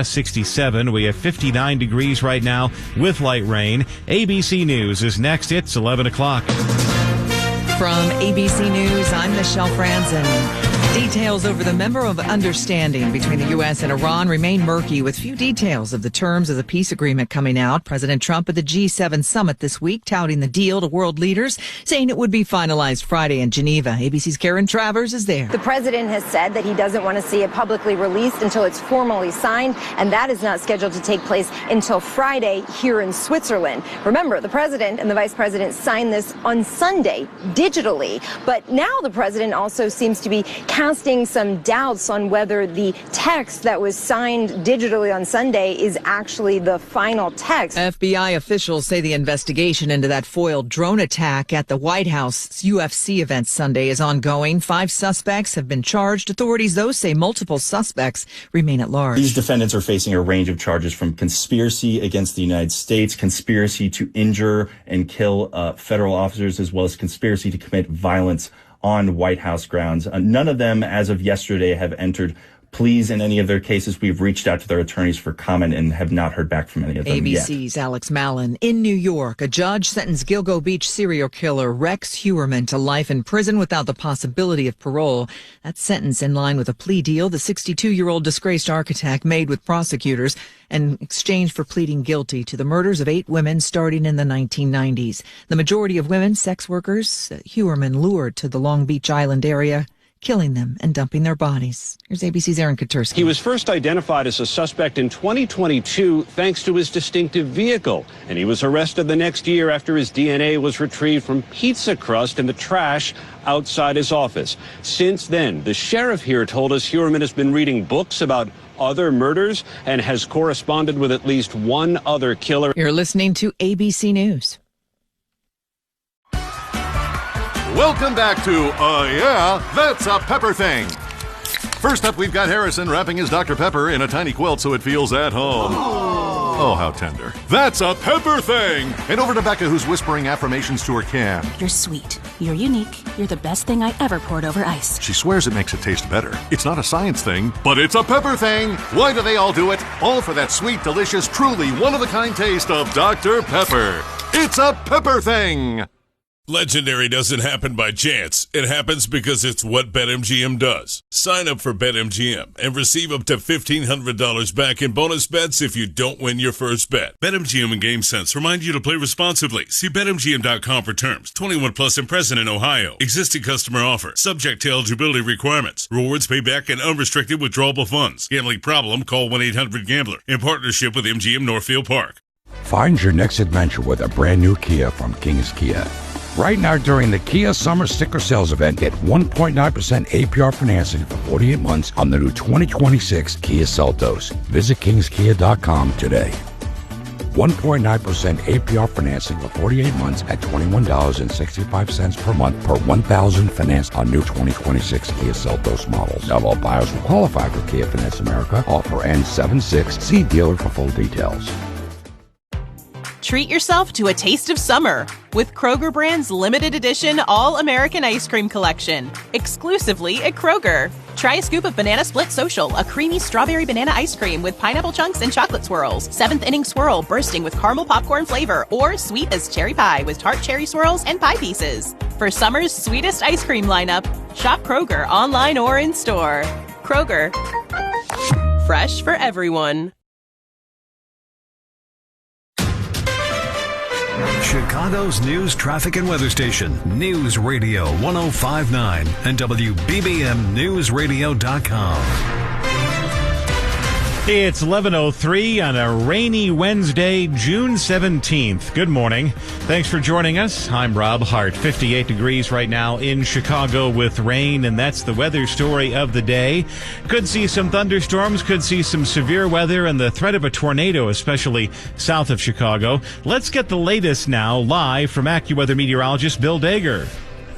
67. We have 59 degrees right now with light rain. ABC News is next. It's 11 o'clock. From ABC News, I'm Michelle Franzen. Details over the memorandum of understanding between the U.S. and Iran remain murky, with few details of the terms of the peace agreement coming out. President Trump at the G7 summit this week touting the deal to world leaders, saying it would be finalized Friday in Geneva. ABC's Karen Travers is there. The president has said that he doesn't want to see it publicly released until it's formally signed, and that is not scheduled to take place until Friday here in Switzerland. Remember, the president and the vice president signed this on Sunday digitally, but now the president also seems to be casting some doubts on whether the text that was signed digitally on Sunday is actually the final text. FBI officials say the investigation into that foiled drone attack at the White House UFC event Sunday is ongoing. 5 suspects have been charged. Authorities, though, say multiple suspects remain at large. These defendants are facing a range of charges from conspiracy against the United States, conspiracy to injure and kill federal officers, as well as conspiracy to commit violence on White House grounds. None of them, as of yesterday, have entered pleas in any of their cases. We've reached out to their attorneys for comment and have not heard back from any of them yet. ABC's Alex Mallon. In New York, a judge sentenced Gilgo Beach serial killer Rex Heuermann to life in prison without the possibility of parole. That sentence in line with a plea deal the 62-year-old disgraced architect made with prosecutors in exchange for pleading guilty to the murders of 8 women starting in the 1990s. The majority of women, sex workers, Heuermann lured to the Long Beach Island area, killing them and dumping their bodies. Here's ABC's Aaron Katursky. He was first identified as a suspect in 2022 thanks to his distinctive vehicle, and he was arrested the next year after his DNA was retrieved from pizza crust in the trash outside his office. Since then, the sheriff here told us Heuermann has been reading books about other murders and has corresponded with at least one other killer. You're listening to ABC News. Welcome back to Yeah, That's a Pepper Thing. First up, we've got Harrison wrapping his Dr. Pepper in a tiny quilt so it feels at home. Oh, how tender. That's a Pepper Thing! And over to Becca, who's whispering affirmations to her can. You're sweet. You're unique. You're the best thing I ever poured over ice. She swears it makes it taste better. It's not a science thing, but it's a pepper thing. Why do they all do it? All for that sweet, delicious, truly one-of-a-kind taste of Dr. Pepper. It's a Pepper Thing! Legendary doesn't happen by chance. It happens because it's what BetMGM does. Sign up for BetMGM and receive up to $1,500 back in bonus bets if you don't win your first bet. BetMGM and GameSense remind you to play responsibly. See BetMGM.com for terms. 21 plus and present in Ohio. Existing customer offer. Subject to eligibility requirements. Rewards payback and unrestricted withdrawable funds. Gambling problem? Call 1-800-GAMBLER. In partnership with MGM Northfield Park. Find your next adventure with a brand new Kia from Kings Kia. Right now, during the Kia Summer Sticker Sales Event, get 1.9% APR financing for 48 months on the new 2026 Kia Seltos. Visit kingskia.com today. 1.9% APR financing for 48 months at $21.65 per month per $1,000 financed on new 2026 Kia Seltos models. Not all buyers will qualify for Kia Finance America. Offer ends 7/6. See dealer for full details. Treat yourself to a taste of summer with Kroger Brand's limited edition All-American Ice Cream Collection, exclusively at Kroger. Try a scoop of Banana Split Social, a creamy strawberry banana ice cream with pineapple chunks and chocolate swirls, 7th Inning Swirl bursting with caramel popcorn flavor, or sweet as cherry pie with tart cherry swirls and pie pieces. For summer's sweetest ice cream lineup, shop Kroger online or in store. Kroger, fresh for everyone. Chicago's news, traffic, and weather station, News Radio 105.9 and WBBM NewsRadio.com. It's 11:03 on a rainy Wednesday, June 17th. Good morning. Thanks for joining us. I'm Rob Hart. 58 degrees right now in Chicago with rain, and that's the weather story of the day. Could see some thunderstorms, could see some severe weather, and the threat of a tornado, especially south of Chicago. Let's get the latest now, live from AccuWeather meteorologist Bill Dager.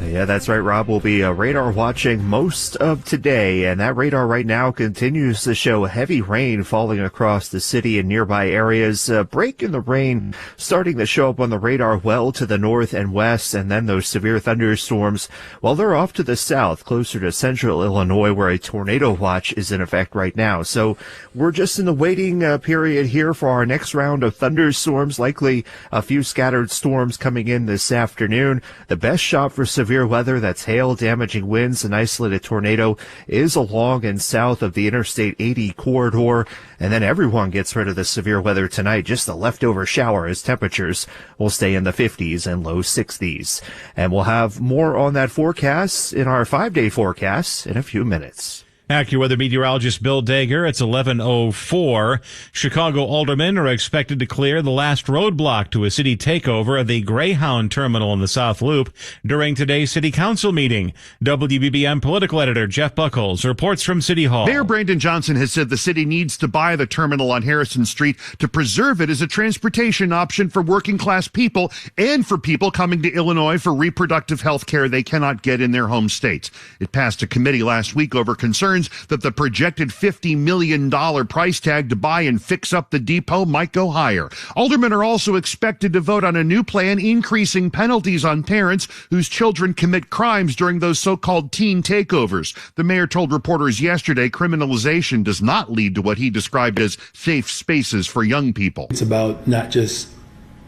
Yeah, that's right, Rob. We'll be radar watching most of today, and that radar right now continues to show heavy rain falling across the city and nearby areas. Break in the rain starting to show up on the radar well to the north and west, and then those severe thunderstorms, well, they're off to the south, closer to central Illinois, where a tornado watch is in effect right now. So we're just in the waiting period here for our next round of thunderstorms, likely a few scattered storms coming in this afternoon. The best shot for severe weather, that's hail, damaging winds, an isolated tornado, is along and south of the Interstate 80 corridor. And then everyone gets rid of the severe weather tonight. Just a leftover shower as temperatures will stay in the 50s and low 60s. And we'll have more on that forecast in our 5-day forecast in a few minutes. AccuWeather meteorologist Bill Dager. It's 11:04. Chicago aldermen are expected to clear the last roadblock to a city takeover of the Greyhound terminal in the South Loop during today's city council meeting. WBBM political editor Jeff Buckles reports from City Hall. Mayor Brandon Johnson has said the city needs to buy the terminal on Harrison Street to preserve it as a transportation option for working class people and for people coming to Illinois for reproductive health care they cannot get in their home states. It passed a committee last week over concerns that the projected $50 million price tag to buy and fix up the depot might go higher. Aldermen are also expected to vote on a new plan increasing penalties on parents whose children commit crimes during those so-called teen takeovers. The mayor told reporters yesterday criminalization does not lead to what he described as safe spaces for young people. It's about not just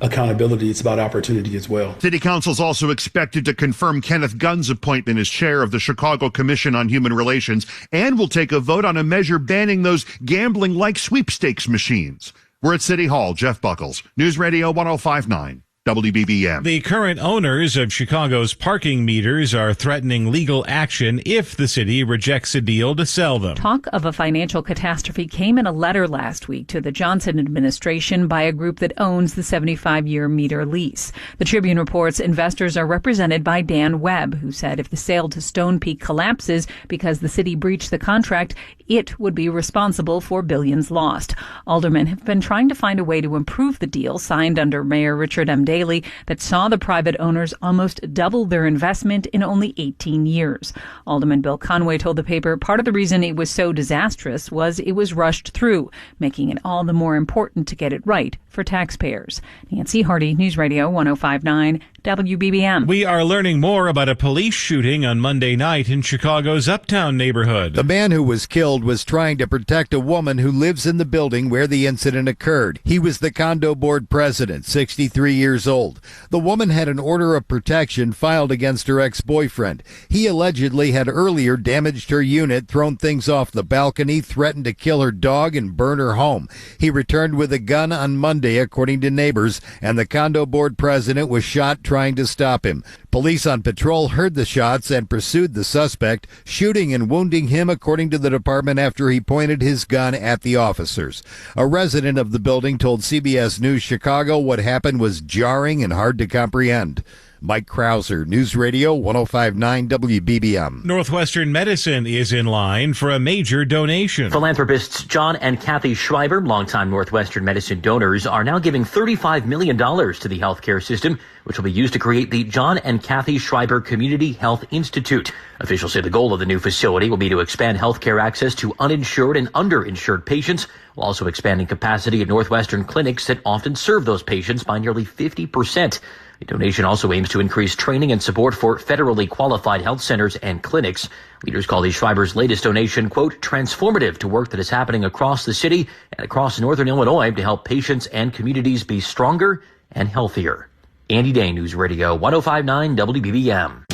accountability, it's about opportunity as well. City Council is also expected to confirm Kenneth Gunn's appointment as chair of the Chicago Commission on Human Relations and will take a vote on a measure banning those gambling-like sweepstakes machines. We're at City Hall. Jeff Buckles, News Radio 105.9. WBBM. The current owners of Chicago's parking meters are threatening legal action if the city rejects a deal to sell them. Talk of a financial catastrophe came in a letter last week to the Johnson administration by a group that owns the 75-year meter lease. The Tribune reports investors are represented by Dan Webb, who said if the sale to Stone Peak collapses because the city breached the contract, it would be responsible for billions lost. Aldermen have been trying to find a way to improve the deal signed under Mayor Richard M. Daley that saw the private owners almost double their investment in only 18 years. Alderman Bill Conway told the paper part of the reason it was so disastrous was it was rushed through, making it all the more important to get it right for taxpayers. Nancy Hardy, News Radio 105.9 WBBM. We are learning more about a police shooting on Monday night in Chicago's Uptown neighborhood. The man who was killed was trying to protect a woman who lives in the building where the incident occurred. He was the condo board president, 63 years old. The woman had an order of protection filed against her ex-boyfriend. He allegedly had earlier damaged her unit, thrown things off the balcony, threatened to kill her dog, and burn her home. He returned with a gun on Monday, according to neighbors, and the condo board president was shot trying to stop him. Police on patrol heard the shots and pursued the suspect, shooting and wounding him, according to the department, after he pointed his gun at the officers. A resident of the building told CBS News Chicago what happened was jarring and hard to comprehend. Mike Krauser, News Radio 105.9 WBBM. Northwestern Medicine is in line for a major donation. Philanthropists John and Kathy Schreiber, longtime Northwestern Medicine donors, are now giving $35 million to the healthcare system, which will be used to create the John and Kathy Schreiber Community Health Institute. Officials say the goal of the new facility will be to expand healthcare access to uninsured and underinsured patients, while also expanding capacity at Northwestern clinics that often serve those patients by nearly 50%. The donation also aims to increase training and support for federally qualified health centers and clinics. Leaders call the Schreiber's latest donation, quote, transformative to work that is happening across the city and across northern Illinois to help patients and communities be stronger and healthier. Andy Day, News Radio 105.9 WBBM.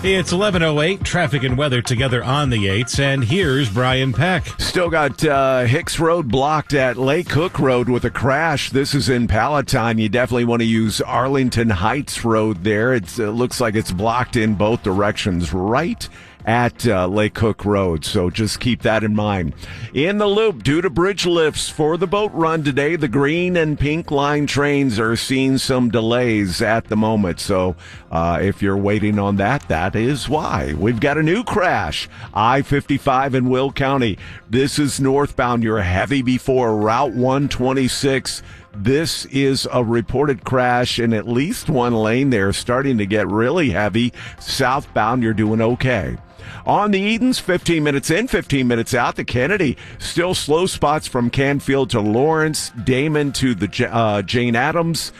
It's 11:08, traffic and weather together on the 8s, and here's Brian Peck. Still got Hicks Road blocked at Lake Cook Road with a crash. This is in Palatine. You definitely want to use Arlington Heights Road there. It looks like it's blocked in both directions right at Lake Cook Road, so just keep that in mind. In the loop, due to bridge lifts for the boat run today, the green and pink line trains are seeing some delays at the moment, so if you're waiting on that, that is why. We've got a new crash, I-55 in Will County. This is northbound. You're heavy before Route 126. This is a reported crash in at least one lane there, starting to get really heavy. Southbound, you're doing okay. On the Edens, 15 minutes in, 15 minutes out. The Kennedy, still slow spots from Canfield to Lawrence, Damon to the Jane Addams,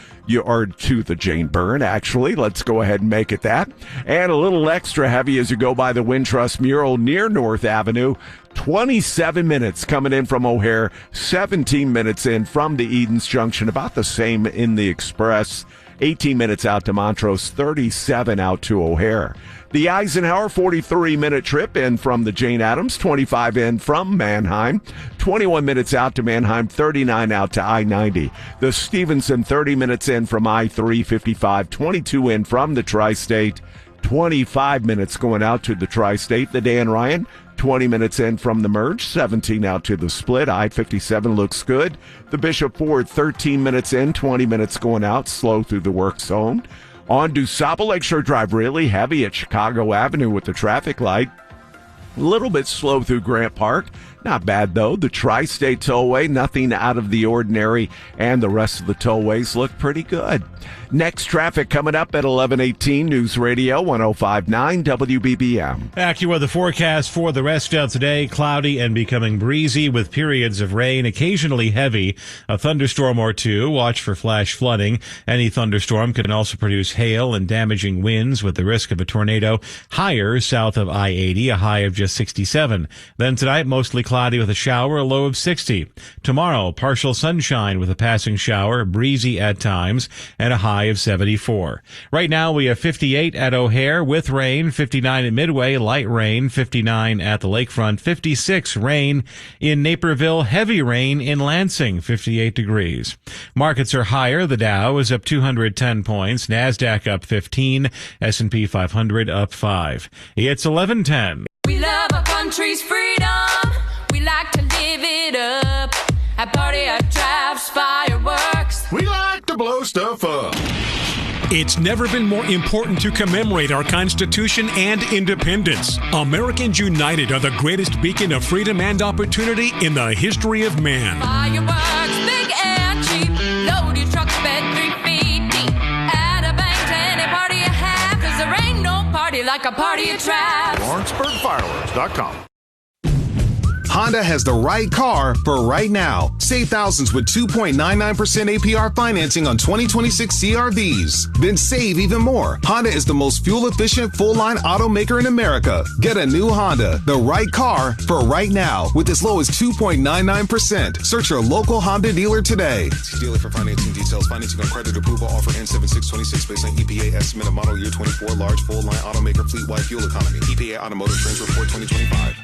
or to the Jane Byrne, actually. Let's go ahead and make it that. And a little extra heavy as you go by the Wintrust mural near North Avenue. 27 minutes coming in from O'Hare, 17 minutes in from the Edens Junction, about the same in the Express. 18 minutes out to Montrose, 37 out to O'Hare. The Eisenhower, 43-minute trip in from the Jane Addams, 25 in from Mannheim, 21 minutes out to Mannheim, 39 out to I-90. The Stevenson, 30 minutes in from I-355, 22 in from the Tri-State, 25 minutes going out to the Tri-State. The Dan Ryan, 20 minutes in from the merge, 17 out to the split. I-57 looks good. The Bishop Ford, 13 minutes in, 20 minutes going out, slow through the work zone. On DuSable Lakeshore Drive, really heavy at Chicago Avenue with the traffic light. A little bit slow through Grant Park. Not bad, though. The Tri-State Tollway, nothing out of the ordinary, and the rest of the tollways look pretty good. Next traffic coming up at 11:18, News Radio 105.9 WBBM. AccuWeather forecast for the rest of today, cloudy and becoming breezy with periods of rain, occasionally heavy. A thunderstorm or two. Watch for flash flooding. Any thunderstorm can also produce hail and damaging winds with the risk of a tornado higher south of I-80, a high of just 67. Then tonight, mostly cloudy with a shower, a low of 60. Tomorrow, partial sunshine with a passing shower, breezy at times, and a high of 74. Right now, we have 58 at O'Hare with rain, 59 at Midway, light rain, 59 at the lakefront, 56 rain in Naperville, heavy rain in Lansing, 58 degrees. Markets are higher. The Dow is up 210 points, NASDAQ up 15, S&P 500 up 5. It's 11:10. We love our country's freedom. We like to live it up. At party, at traps, fireworks. We like to blow stuff up. It's never been more important to commemorate our Constitution and independence. Americans United are the greatest beacon of freedom and opportunity in the history of man. Fireworks, big and cheap. Load your truck bed 3 feet deep. Add a bang to any party you have, 'cause there ain't no party like a party at traps. LawrenceburgFireworks.com. Honda has the right car for right now. Save thousands with 2.99% APR financing on 2026 CRVs. Then save even more. Honda is the most fuel-efficient full-line automaker in America. Get a new Honda, the right car for right now, with as low as 2.99%. Search your local Honda dealer today. See dealer for financing details. Financing on credit approval. Offer ends 7/6/26 based on EPA estimate of model year 24. Large full-line automaker fleet-wide fuel economy. EPA Automotive Trends Report 2025.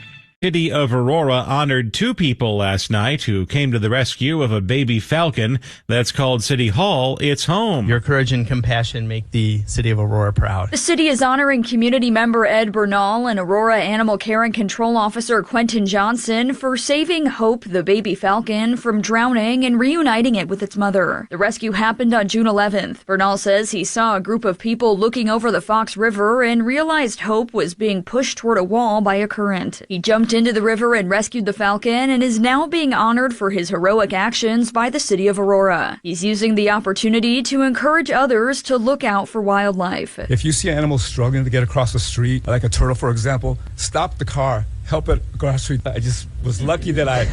City of Aurora honored 2 people last night who came to the rescue of a baby falcon that's called City Hall its home. Your courage and compassion make the City of Aurora proud. The city is honoring community member Ed Bernal and Aurora Animal Care and Control Officer Quentin Johnson for saving Hope, the baby falcon, from drowning and reuniting it with its mother. The rescue happened on June 11th. Bernal says he saw a group of people looking over the Fox River and realized Hope was being pushed toward a wall by a current. He jumped into the river and rescued the falcon and is now being honored for his heroic actions by the City of Aurora. He's using the opportunity to encourage others to look out for wildlife. If you see an animal struggling to get across the street, like a turtle, for example, stop the car. Help it across the street. I just was lucky that I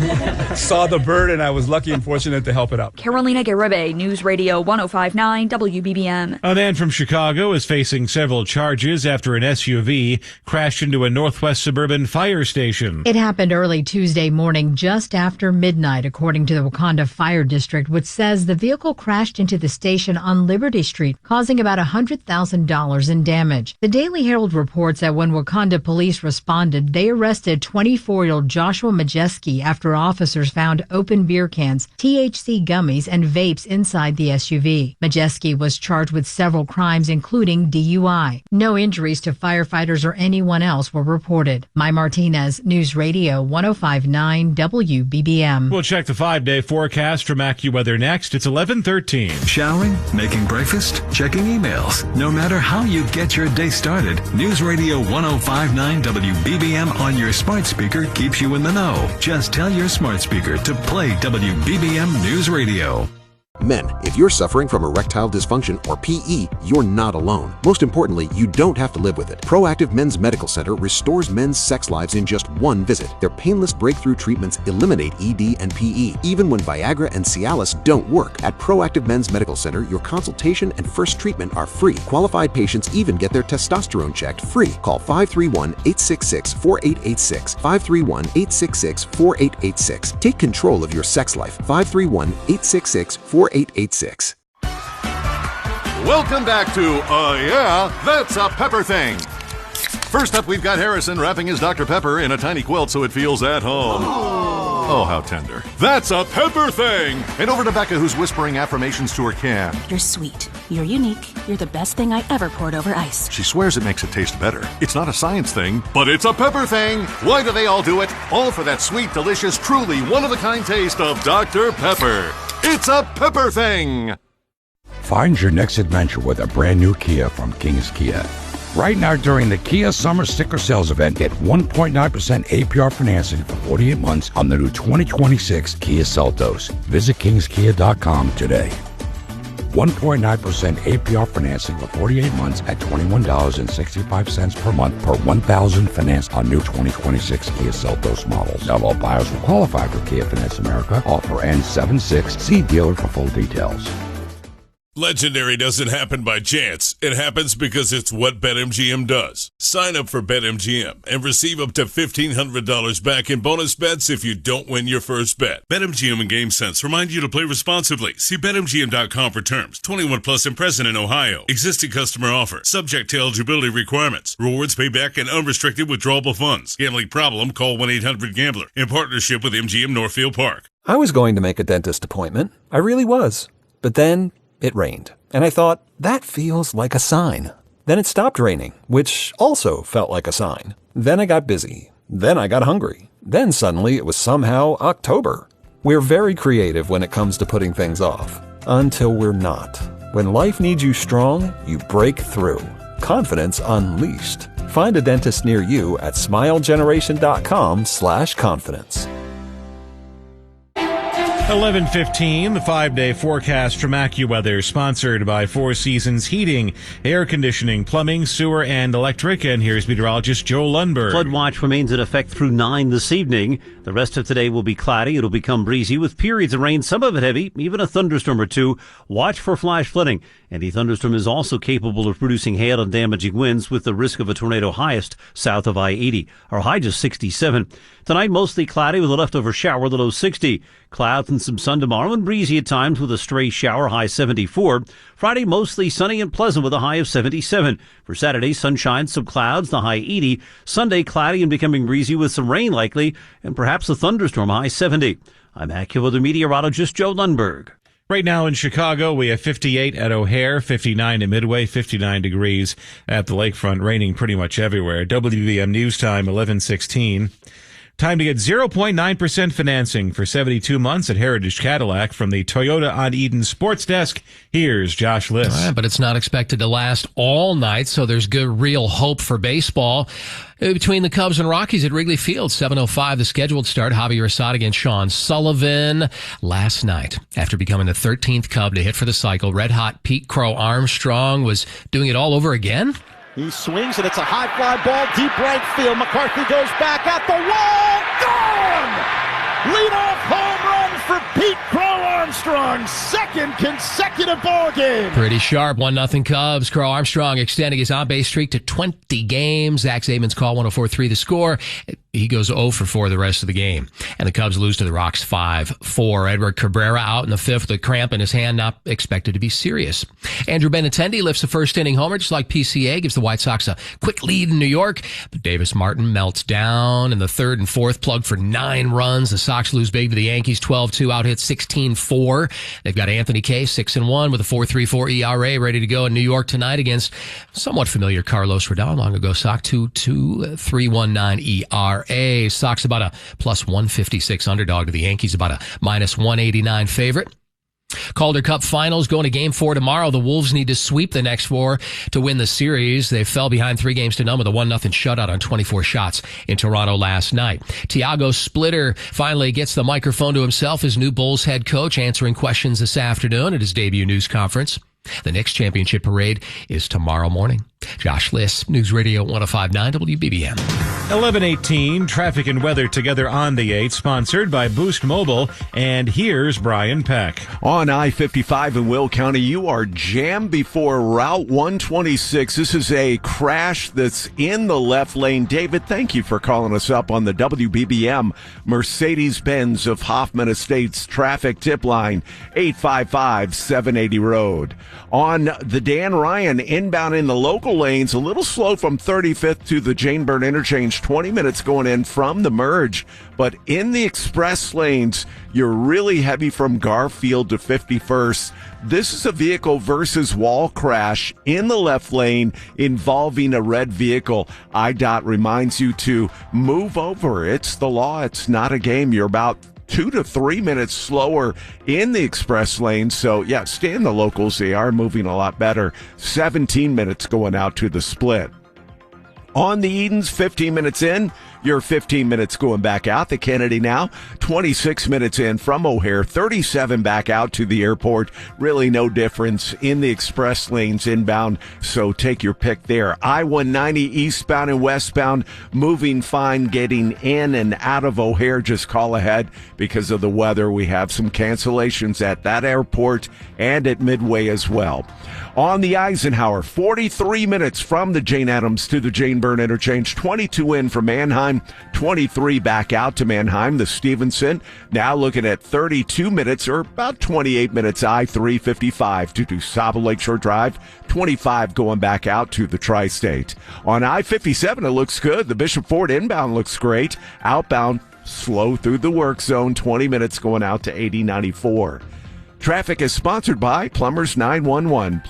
saw the bird, and I was lucky and fortunate to help it out. Carolina Garibay, News Radio 105.9 WBBM. A man from Chicago is facing several charges after an SUV crashed into a northwest suburban fire station. It happened early Tuesday morning, just after midnight, according to the Wakanda Fire District, which says the vehicle crashed into the station on Liberty Street, causing about $100,000 in damage. The Daily Herald reports that when Wakanda police responded, they arrested 24-year-old Joshua Majeski after officers found open beer cans, THC gummies, and vapes inside the SUV. Majeski was charged with several crimes, including DUI. No injuries to firefighters or anyone else were reported. Mai Martinez, News Radio 105.9 WBBM. We'll check the 5-day forecast from AccuWeather next. It's 11:13. Showering, making breakfast, checking emails. No matter how you get your day started, News Radio 105.9 WBBM on your smart speaker keeps you in the know. Just tell your smart speaker to play WBBM News Radio. Men, if you're suffering from erectile dysfunction or PE, you're not alone. Most importantly, you don't have to live with it. Proactive Men's Medical Center restores men's sex lives in just one visit. Their painless breakthrough treatments eliminate ED and PE, even when Viagra and Cialis don't work. At Proactive Men's Medical Center, your consultation and first treatment are free. Qualified patients even get their testosterone checked free. Call 531-866-4886. 531-866-4886. Take control of your sex life. 531-866-4886. Welcome back to Yeah, That's a Pepper Thing. First up, we've got Harrison wrapping his Dr. Pepper in a tiny quilt so it feels at home. Oh, how tender. That's a pepper thing! And over to Becca, who's whispering affirmations to her can. You're sweet. You're unique. You're the best thing I ever poured over ice. She swears it makes it taste better. It's not a science thing, but it's a pepper thing. Why do they all do it? All for that sweet, delicious, truly one-of-a-kind taste of Dr. Pepper. It's a pepper thing. Find your next adventure with a brand new Kia from King's Kia. Right now during the Kia Summer Sticker Sales Event, get 1.9% APR financing for 48 months on the new 2026 Kia Seltos. Visit kingskia.com today. 1.9% APR financing for 48 months at $21.65 per month per 1,000 financed on new 2026 Kia Seltos models. Not all buyers will qualify for Kia Finance America. Offer ends 7/6. See dealer for full details. Legendary doesn't happen by chance. It happens because it's what BetMGM does. Sign up for BetMGM and receive up to $1,500 back in bonus bets if you don't win your first bet. BetMGM and GameSense remind you to play responsibly. See BetMGM.com for terms. 21 plus and present in Ohio. Existing customer offer. Subject to eligibility requirements. Rewards payback and unrestricted withdrawable funds. Gambling problem? Call 1-800-GAMBLER. In partnership with MGM Northfield Park. I was going to make a dentist appointment. I really was. But then it rained, and I thought, that feels like a sign. Then it stopped raining, which also felt like a sign. Then I got busy. Then I got hungry. Then suddenly it was somehow October. We're very creative when it comes to putting things off. Until we're not. When life needs you strong, you break through. Confidence unleashed. Find a dentist near you at smilegeneration.com/confidence. 11:15, the 5-day forecast from AccuWeather, sponsored by Four Seasons Heating, Air Conditioning, Plumbing, Sewer, and Electric. And here's meteorologist Joe Lundberg. Flood watch remains in effect through 9 this evening. The rest of today will be cloudy. It'll become breezy with periods of rain, some of it heavy, even a thunderstorm or two. Watch for flash flooding. And the thunderstorm is also capable of producing hail and damaging winds with the risk of a tornado highest south of I-80. Our high just 67. Tonight, mostly cloudy with a leftover shower, the low 60. Clouds and some sun tomorrow and breezy at times with a stray shower, high 74. Friday, mostly sunny and pleasant with a high of 77. For Saturday, sunshine, some clouds, the high 80. Sunday, cloudy and becoming breezy with some rain likely and perhaps a thunderstorm, high 70. I'm AccuWeather meteorologist Joe Lundberg. Right now in Chicago, we have 58 at O'Hare, 59 at Midway, 59 degrees at the lakefront, raining pretty much everywhere. WBM News Time, 11:16. Time to get 0.9% financing for 72 months at Heritage Cadillac from the Toyota on Eden Sports Desk. Here's Josh Liss. All right, but it's not expected to last all night, so there's good real hope for baseball. Between the Cubs and Rockies at Wrigley Field, 7:05, the scheduled start. Javier Assad against Sean Sullivan last night. After becoming the 13th Cub to hit for the cycle, red-hot Pete Crow Armstrong was doing it all over again. He swings, and it's a high fly ball, deep right field. McCarthy goes back at the wall. Gone! Leadoff home run for Pete Crow Armstrong. Second consecutive ball game. Pretty sharp, 1-0 Cubs. Crow Armstrong extending his on-base streak to 20 games. Zach Zaidman's call, 104.3 the score. He goes 0 for 4 the rest of the game. And the Cubs lose to the Rocks 5-4. Edward Cabrera out in the 5th with a cramp in his hand, not expected to be serious. Andrew Benintendi lifts a first-inning homer just like PCA, gives the White Sox a quick lead in New York. But Davis Martin melts down in the 3rd and 4th, plugged for 9 runs. The Sox lose big to the Yankees 12-2, out hit 16-4. They've got Anthony Kay, 6-1 with a 4.34 ERA, ready to go in New York tonight against somewhat familiar Carlos Rodon, long ago Sox, 2.319 ERA. Sox about a plus 156 underdog to the Yankees, about a minus 189 favorite. Calder Cup Finals going to Game 4 tomorrow. The Wolves need to sweep the next 4 to win the series. They fell behind 3-0 with a 1-0 shutout on 24 shots in Toronto last night. Thiago Splitter finally gets the microphone to himself as new Bulls head coach, answering questions this afternoon at his debut news conference. The next championship parade is tomorrow morning. Josh Liss, News Radio 105.9 WBBM. 11:18, traffic and weather together on the 8, sponsored by Boost Mobile. And here's Brian Peck. On I-55 in Will County, you are jammed before Route 126. This is a crash that's in the left lane. David, thank you for calling us up on the WBBM Mercedes-Benz of Hoffman Estates traffic tip line, 855-780 Road. On the Dan Ryan inbound in the local lanes, a little slow from 35th to the Jane Byrne interchange, 20 minutes going in from the merge. But in the express lanes, you're really heavy from Garfield to 51st. This is a vehicle versus wall crash in the left lane involving a red vehicle. IDOT reminds you to move over. It's the law. It's not a game. You're about 2 to 3 minutes slower in the express lane. So, yeah, stay in the locals. They are moving a lot better. 17 minutes going out to the split. On the Edens, 15 minutes in. You're 15 minutes going back out. The Kennedy now, 26 minutes in from O'Hare, 37 back out to the airport. Really no difference in the express lanes inbound, so take your pick there. I-190 eastbound and westbound, moving fine, getting in and out of O'Hare. Just call ahead because of the weather. We have some cancellations at that airport and at Midway as well. On the Eisenhower, 43 minutes from the Jane Addams to the Jane Byrne interchange, 22 in from Manheim, 23 back out to Manheim. The Stevenson now looking at 32 minutes or about 28 minutes. I-355 to DuSable Lakeshore Drive, 25 going back out to the Tri-State. On I-57, it looks good. The Bishop Ford inbound looks great. Outbound, slow through the work zone, 20 minutes going out to 80-94. Traffic is sponsored by Plumbers 911.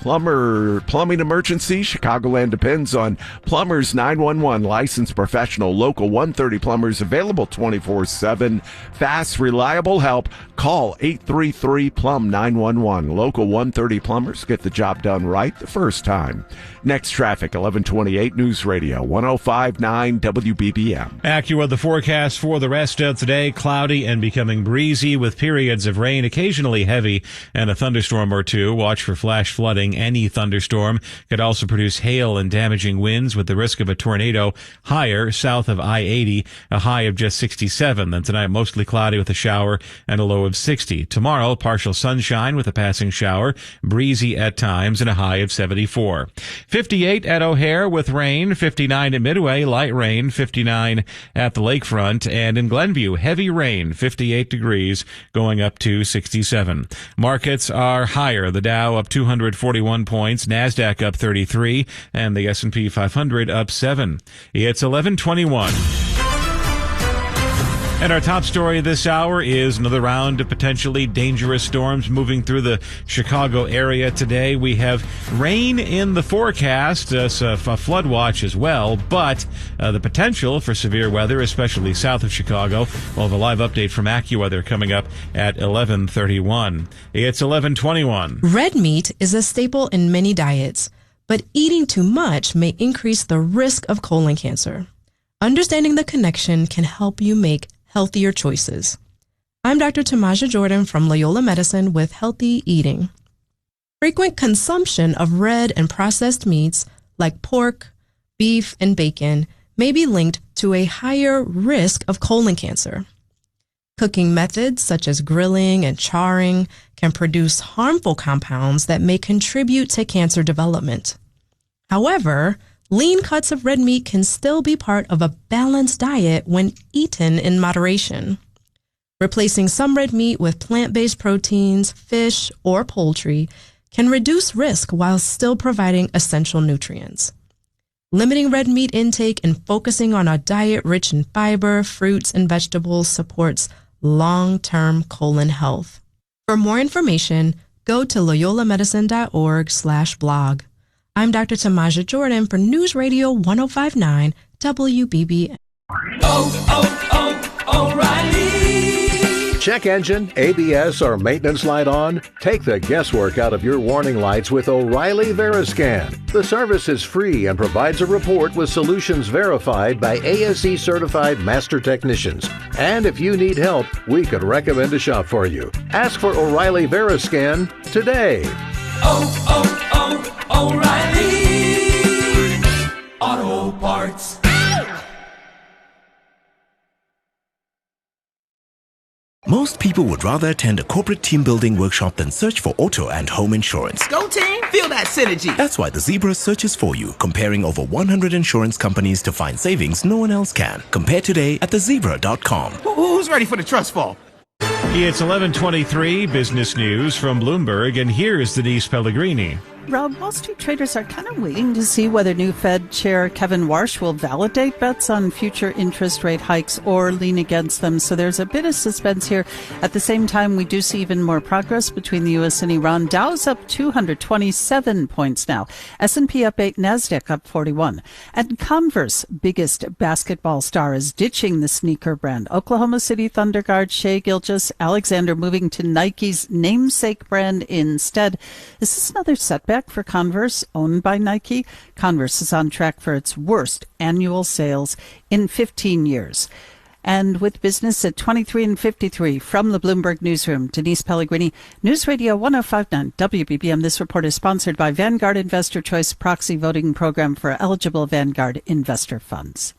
Plumbing emergency, Chicagoland depends on Plumbers 911. Licensed professional, local 130 plumbers available 24/7. Fast, reliable help. Call 833-PLUM-911. Local 130 plumbers get the job done right the first time. Next traffic, 1128 News Radio 105.9 WBBM. AccuWeather forecast for the rest of today, cloudy and becoming breezy with periods of rain, occasionally heavy, and a thunderstorm or two. Watch for flash flooding. Any thunderstorm could also produce hail and damaging winds with the risk of a tornado higher south of I-80, a high of just 67. Then tonight, mostly cloudy with a shower and a low of 60. Tomorrow, partial sunshine with a passing shower, breezy at times, and a high of 74. 58 at O'Hare with rain, 59 at Midway, light rain, 59 at the lakefront, and in Glenview, heavy rain, 58 degrees, going up to 67. Markets are higher. The Dow up 241 points, NASDAQ up 33, and the S&P 500 up 7. It's 11:21. And our top story this hour is another round of potentially dangerous storms moving through the Chicago area today. We have rain in the forecast, a flood watch as well, but the potential for severe weather, especially south of Chicago. We'll have a live update from AccuWeather coming up at 11:31. It's 11:21. Red meat is a staple in many diets, but eating too much may increase the risk of colon cancer. Understanding the connection can help you make healthier choices. I'm Dr. Tamaja Jordan from Loyola Medicine with Healthy Eating. Frequent consumption of red and processed meats like pork, beef, and bacon may be linked to a higher risk of colon cancer. Cooking methods such as grilling and charring can produce harmful compounds that may contribute to cancer development. However, lean cuts of red meat can still be part of a balanced diet when eaten in moderation. Replacing some red meat with plant-based proteins, fish, or poultry can reduce risk while still providing essential nutrients. Limiting red meat intake and focusing on a diet rich in fiber, fruits, and vegetables supports long-term colon health. For more information, go to loyolamedicine.org/blog. I'm Dr. Tamaja Jordan for News Radio 105.9 WBBM. O'Reilly. Check engine, ABS, or maintenance light on? Take the guesswork out of your warning lights with O'Reilly Veriscan. The service is free and provides a report with solutions verified by ASE certified master technicians. And if you need help, we could recommend a shop for you. Ask for O'Reilly Veriscan today. O'Reilly Auto Parts. Most people would rather attend a corporate team building workshop than search for auto and home insurance. Go team, feel that synergy. That's why the Zebra searches for you, comparing over 100 insurance companies to find savings no one else can. Compare today at thezebra.com. Who's ready for the trust fall? It's 11:23, business news from Bloomberg, and here's Denise Pellegrini. Rob, Wall Street traders are kind of waiting to see whether new Fed Chair Kevin Warsh will validate bets on future interest rate hikes or lean against them. So there's a bit of suspense here. At the same time, we do see even more progress between the U.S. and Iran. Dow's up 227 points now. S&P up 8, NASDAQ up 41. And Converse, biggest basketball star, is ditching the sneaker brand. Oklahoma City Thunder guard Shai Gilgeous-Alexander moving to Nike's namesake brand instead. Is this another setback for Converse, owned by Nike? Converse is on track for its worst annual sales in 15 years. And with business at 23:53 from the Bloomberg Newsroom, Denise Pellegrini, News Radio 105.9 WBBM. This report is sponsored by Vanguard Investor Choice Proxy Voting Program for eligible Vanguard investor funds.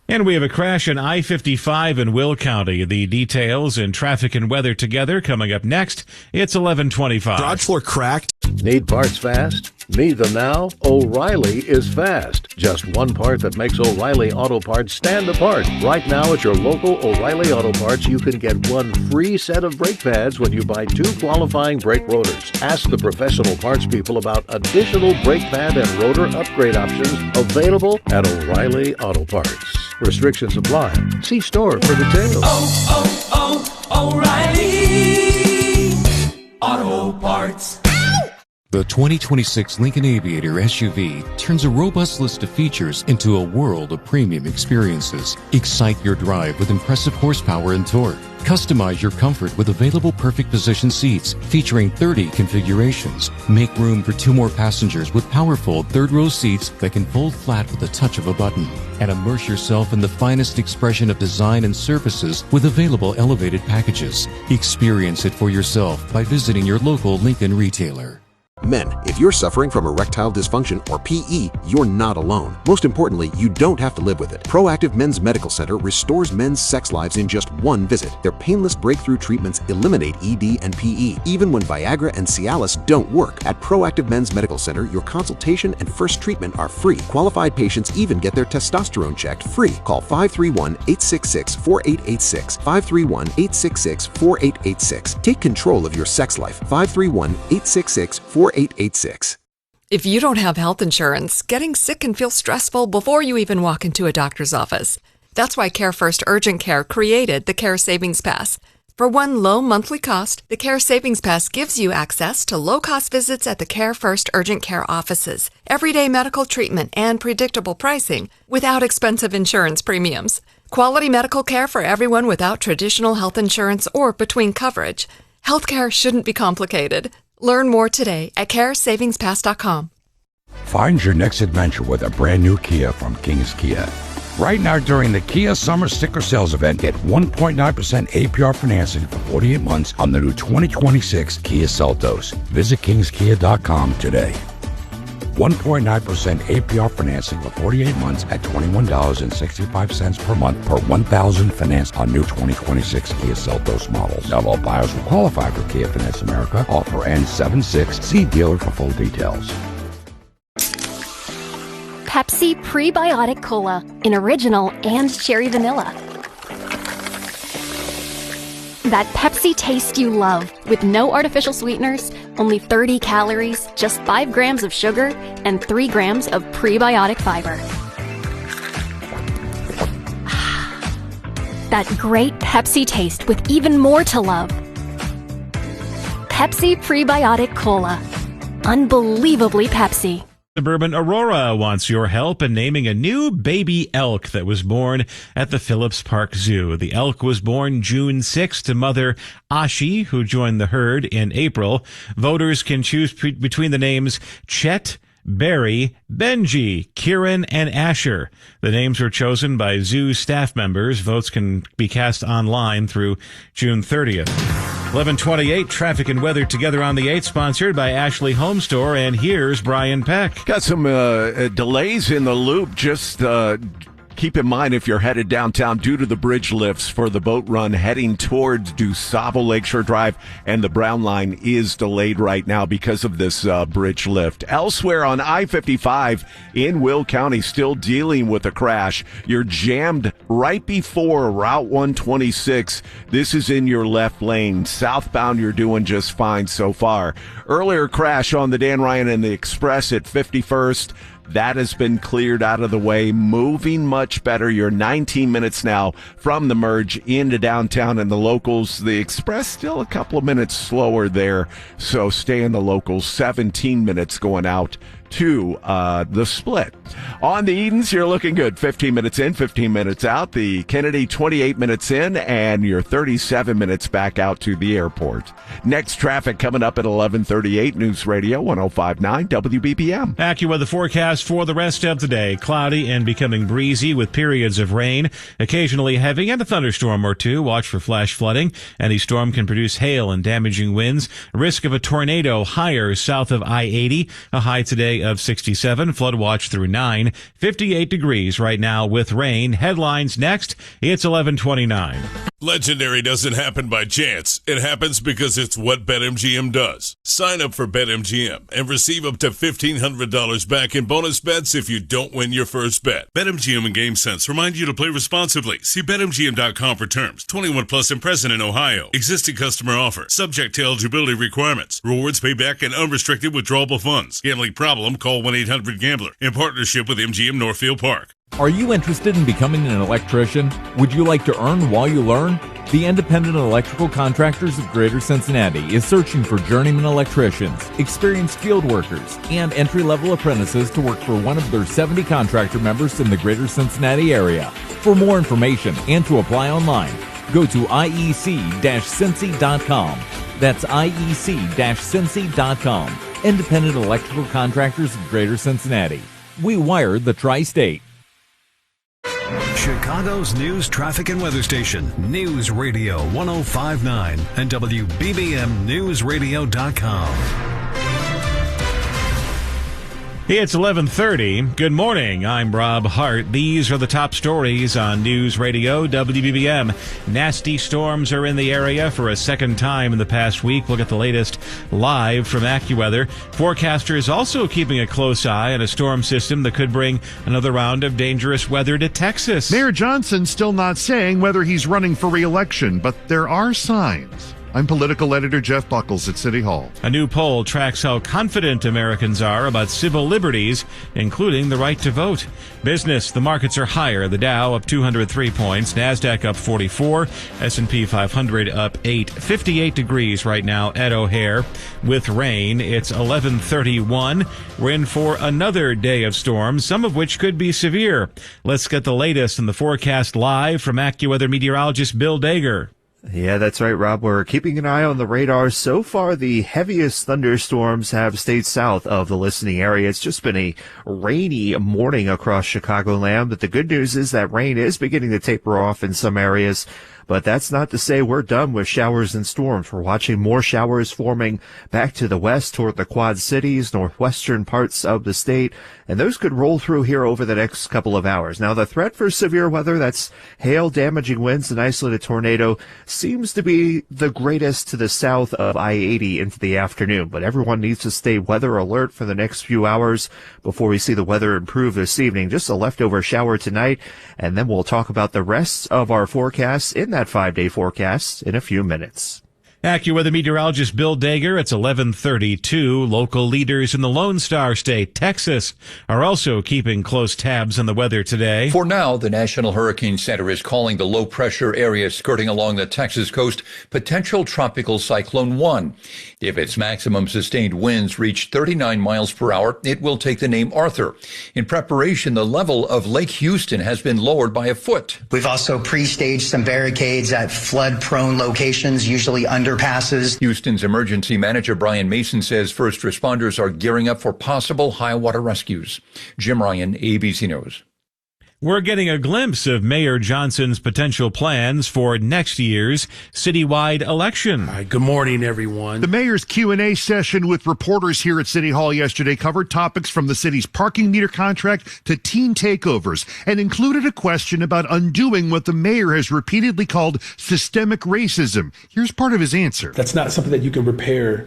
And we have a crash in I-55 in Will County. The details in traffic and weather together coming up next. It's 11:25. Garage floor cracked. Need parts fast? Need them now? O'Reilly is fast. Just one part that makes O'Reilly Auto Parts stand apart. Right now at your local O'Reilly Auto Parts, you can get one free set of brake pads when you buy 2 qualifying brake rotors. Ask the professional parts people about additional brake pad and rotor upgrade options available at O'Reilly Auto Parts. Restrictions apply. See store for details. O'Reilly Auto Parts. The 2026 Lincoln Aviator SUV turns a robust list of features into a world of premium experiences. Excite your drive with impressive horsepower and torque. Customize your comfort with available perfect position seats featuring 30 configurations. Make room for 2 more passengers with powerful third-row seats that can fold flat with the touch of a button. And immerse yourself in the finest expression of design and surfaces with available elevated packages. Experience it for yourself by visiting your local Lincoln retailer. Men, if you're suffering from erectile dysfunction or PE, you're not alone. Most importantly, you don't have to live with it. Proactive Men's Medical Center restores men's sex lives in just one visit. Their painless breakthrough treatments eliminate ED and PE, even when Viagra and Cialis don't work. At Proactive Men's Medical Center, your consultation and first treatment are free. Qualified patients even get their testosterone checked free. Call 531-866-4886. 531-866-4886. Take control of your sex life. 531-866-4886. If you don't have health insurance, getting sick can feel stressful before you even walk into a doctor's office. That's why Care First Urgent Care created the Care Savings Pass. For one low monthly cost, the Care Savings Pass gives you access to low-cost visits at the Care First Urgent Care offices, everyday medical treatment, and predictable pricing without expensive insurance premiums. Quality medical care for everyone without traditional health insurance or between coverage. Healthcare shouldn't be complicated. Learn more today at caresavingspass.com. Find your next adventure with a brand new Kia from King's Kia. Right now during the Kia Summer Sticker Sales Event, get 1.9% APR financing for 48 months on the new 2026 Kia Seltos. Visit kingskia.com today. 1.9% APR financing for 48 months at $21.65 per month per 1,000 financed on new 2026 Kia Seltos models. Not all buyers will qualify for Kia Finance America. Offer ends 7/6. See dealer for full details. Pepsi Prebiotic Cola in original and cherry vanilla. That Pepsi taste you love, with no artificial sweeteners, only 30 calories, just 5 grams of sugar, and 3 grams of prebiotic fiber. That great Pepsi taste with even more to love. Pepsi Prebiotic Cola. Unbelievably Pepsi. Suburban Aurora wants your help in naming a new baby elk that was born at the Phillips Park Zoo. The elk was born June 6th to mother Ashi, who joined the herd in April. Voters can choose between the names Chet, Barry, Benji, Kieran, and Asher. The names were chosen by zoo staff members. Votes can be cast online through June 30th. 11:28, traffic and weather together on the 8, sponsored by Ashley Home Store. And here's Brian Peck. Got some delays in the loop. Just keep in mind if you're headed downtown due to the bridge lifts for the boat run heading towards DuSable Lakeshore Drive, and the Brown Line is delayed right now because of this bridge lift. Elsewhere on I-55 in Will County, still dealing with a crash. You're jammed right before Route 126. This is in your left lane. Southbound, you're doing just fine so far. Earlier crash on the Dan Ryan and the Express at 51st. That has been cleared out of the way, moving much better. You're 19 minutes now from the merge into downtown, and the locals, the Express, still a couple of minutes slower there. So stay in the locals, 17 minutes going out to the split. On the Edens, you're looking good. 15 minutes in, 15 minutes out. The Kennedy, 28 minutes in, and you're 37 minutes back out to the airport. Next traffic coming up at 11:38. News Radio 105.9 WBBM. AccuWeather forecast for the rest of the day. Cloudy and becoming breezy with periods of rain, occasionally heavy, and a thunderstorm or two. Watch for flash flooding. Any storm can produce hail and damaging winds. Risk of a tornado higher south of I-80. A high today of 67. Flood watch through 9. 58 degrees right now with rain. Headlines next. It's 11:29. Legendary doesn't happen by chance. It happens because it's what BetMGM does. Sign up for BetMGM and receive up to $1,500 back in bonus bets if you don't win your first bet. BetMGM and GameSense remind you to play responsibly. See BetMGM.com for terms. 21 plus and present in Ohio. Existing customer offer. Subject to eligibility requirements. Rewards payback and unrestricted withdrawable funds. Gambling problem? Call 1-800-GAMBLER. In partnership with MGM Northfield Park. Are you interested in becoming an electrician? Would you like to earn while you learn? The Independent Electrical Contractors of Greater Cincinnati is searching for journeyman electricians, experienced field workers, and entry-level apprentices to work for one of their 70 contractor members in the Greater Cincinnati area. For more information and to apply online, go to iec-cincy.com. That's iec-cincy.com. Independent Electrical Contractors of Greater Cincinnati. We wire the tri-state. Chicago's news, traffic, and weather station, News Radio 105.9 and WBBM NewsRadio.com. It's 11:30. Good morning. I'm Rob Hart. These are the top stories on News Radio WBBM. Nasty storms are in the area for a second time in the past week. We'll get the latest live from AccuWeather. Forecasters also keeping a close eye on a storm system that could bring another round of dangerous weather to Texas. Mayor Johnson still not saying whether he's running for re-election, but there are signs. I'm political editor Jeff Buckles at City Hall. A new poll tracks how confident Americans are about civil liberties, including the right to vote. Business, the markets are higher. The Dow up 203 points, NASDAQ up 44, S&P 500 up 8. 58 degrees right now at O'Hare with rain. It's 11:31. We're in for another day of storms, some of which could be severe. Let's get the latest in the forecast live from AccuWeather meteorologist Bill Dager. Yeah, that's right, Rob. We're keeping an eye on the radar. So far, the heaviest thunderstorms have stayed south of the listening area. It's just been a rainy morning across Chicagoland, but the good news is that rain is beginning to taper off in some areas. But that's not to say we're done with showers and storms. We're watching more showers forming back to the west toward the Quad Cities, northwestern parts of the state, and those could roll through here over the next couple of hours. Now, the threat for severe weather, that's hail, damaging winds, and isolated tornado, seems to be the greatest to the south of I-80 into the afternoon. But everyone needs to stay weather alert for the next few hours before we see the weather improve this evening. Just a leftover shower tonight, and then we'll talk about the rest of our forecasts in that 5-day forecast in a few minutes. AccuWeather meteorologist Bill Dager. It's 11:32. Local leaders in the Lone Star State, Texas, are also keeping close tabs on the weather today. For now, the National Hurricane Center is calling the low-pressure area skirting along the Texas coast potential tropical cyclone 1. If its maximum sustained winds reach 39 miles per hour, it will take the name Arthur. In preparation, the level of Lake Houston has been lowered by a foot. We've also pre-staged some barricades at flood-prone locations, usually underpasses. Houston's emergency manager Brian Mason says first responders are gearing up for possible high water rescues. Jim Ryan, ABC News. We're getting a glimpse of Mayor Johnson's potential plans for next year's citywide election. All right, good morning, everyone. The mayor's Q&A session with reporters here at City Hall yesterday covered topics from the city's parking meter contract to teen takeovers and included a question about undoing what the mayor has repeatedly called systemic racism. Here's part of his answer. That's not something that you can repair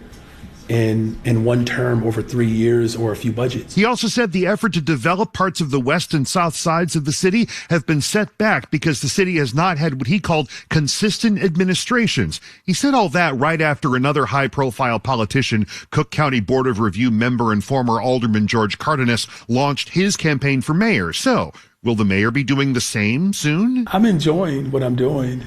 in one term over 3 years or a few budgets. He also said the effort to develop parts of the west and south sides of the city have been set back because the city has not had what he called consistent administrations. He said all that right after another high-profile politician, Cook County Board of Review member and former Alderman George Cardenas, launched his campaign for mayor. So, will the mayor be doing the same soon? I'm enjoying what I'm doing.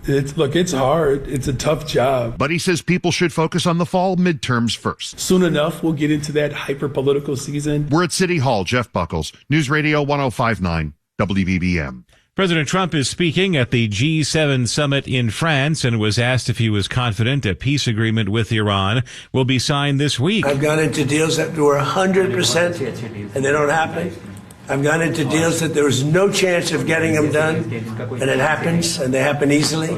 It's hard. It's a tough job. But he says people should focus on the fall midterms first. Soon enough, we'll get into that hyper-political season. We're at City Hall. Jeff Buckles, News Radio 1059, WBBM. President Trump is speaking at the G7 summit in France and was asked if he was confident a peace agreement with Iran will be signed this week. I've gone into deals that were 100% and they don't happen. I've gone into deals that there was no chance of getting them done, and it happens, and they happen easily.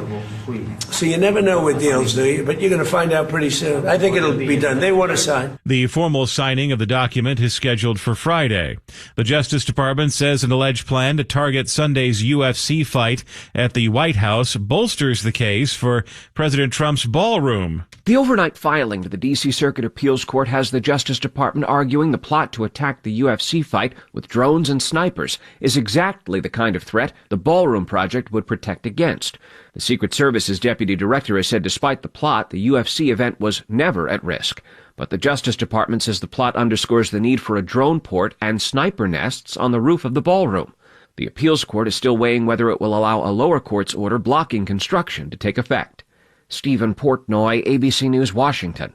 So you never know with deals, do you? But you're going to find out pretty soon. I think it'll be done. They want to sign. The formal signing of the document is scheduled for Friday. The Justice Department says an alleged plan to target Sunday's UFC fight at the White House bolsters the case for President Trump's ballroom. The overnight filing to the D.C. Circuit Appeals Court has the Justice Department arguing the plot to attack the UFC fight with drones and snipers is exactly the kind of threat the Ballroom Project would protect against. The Secret Service's deputy director has said despite the plot, the UFC event was never at risk. But the Justice Department says the plot underscores the need for a drone port and sniper nests on the roof of the ballroom. The appeals court is still weighing whether it will allow a lower court's order blocking construction to take effect. Stephen Portnoy, ABC News, Washington.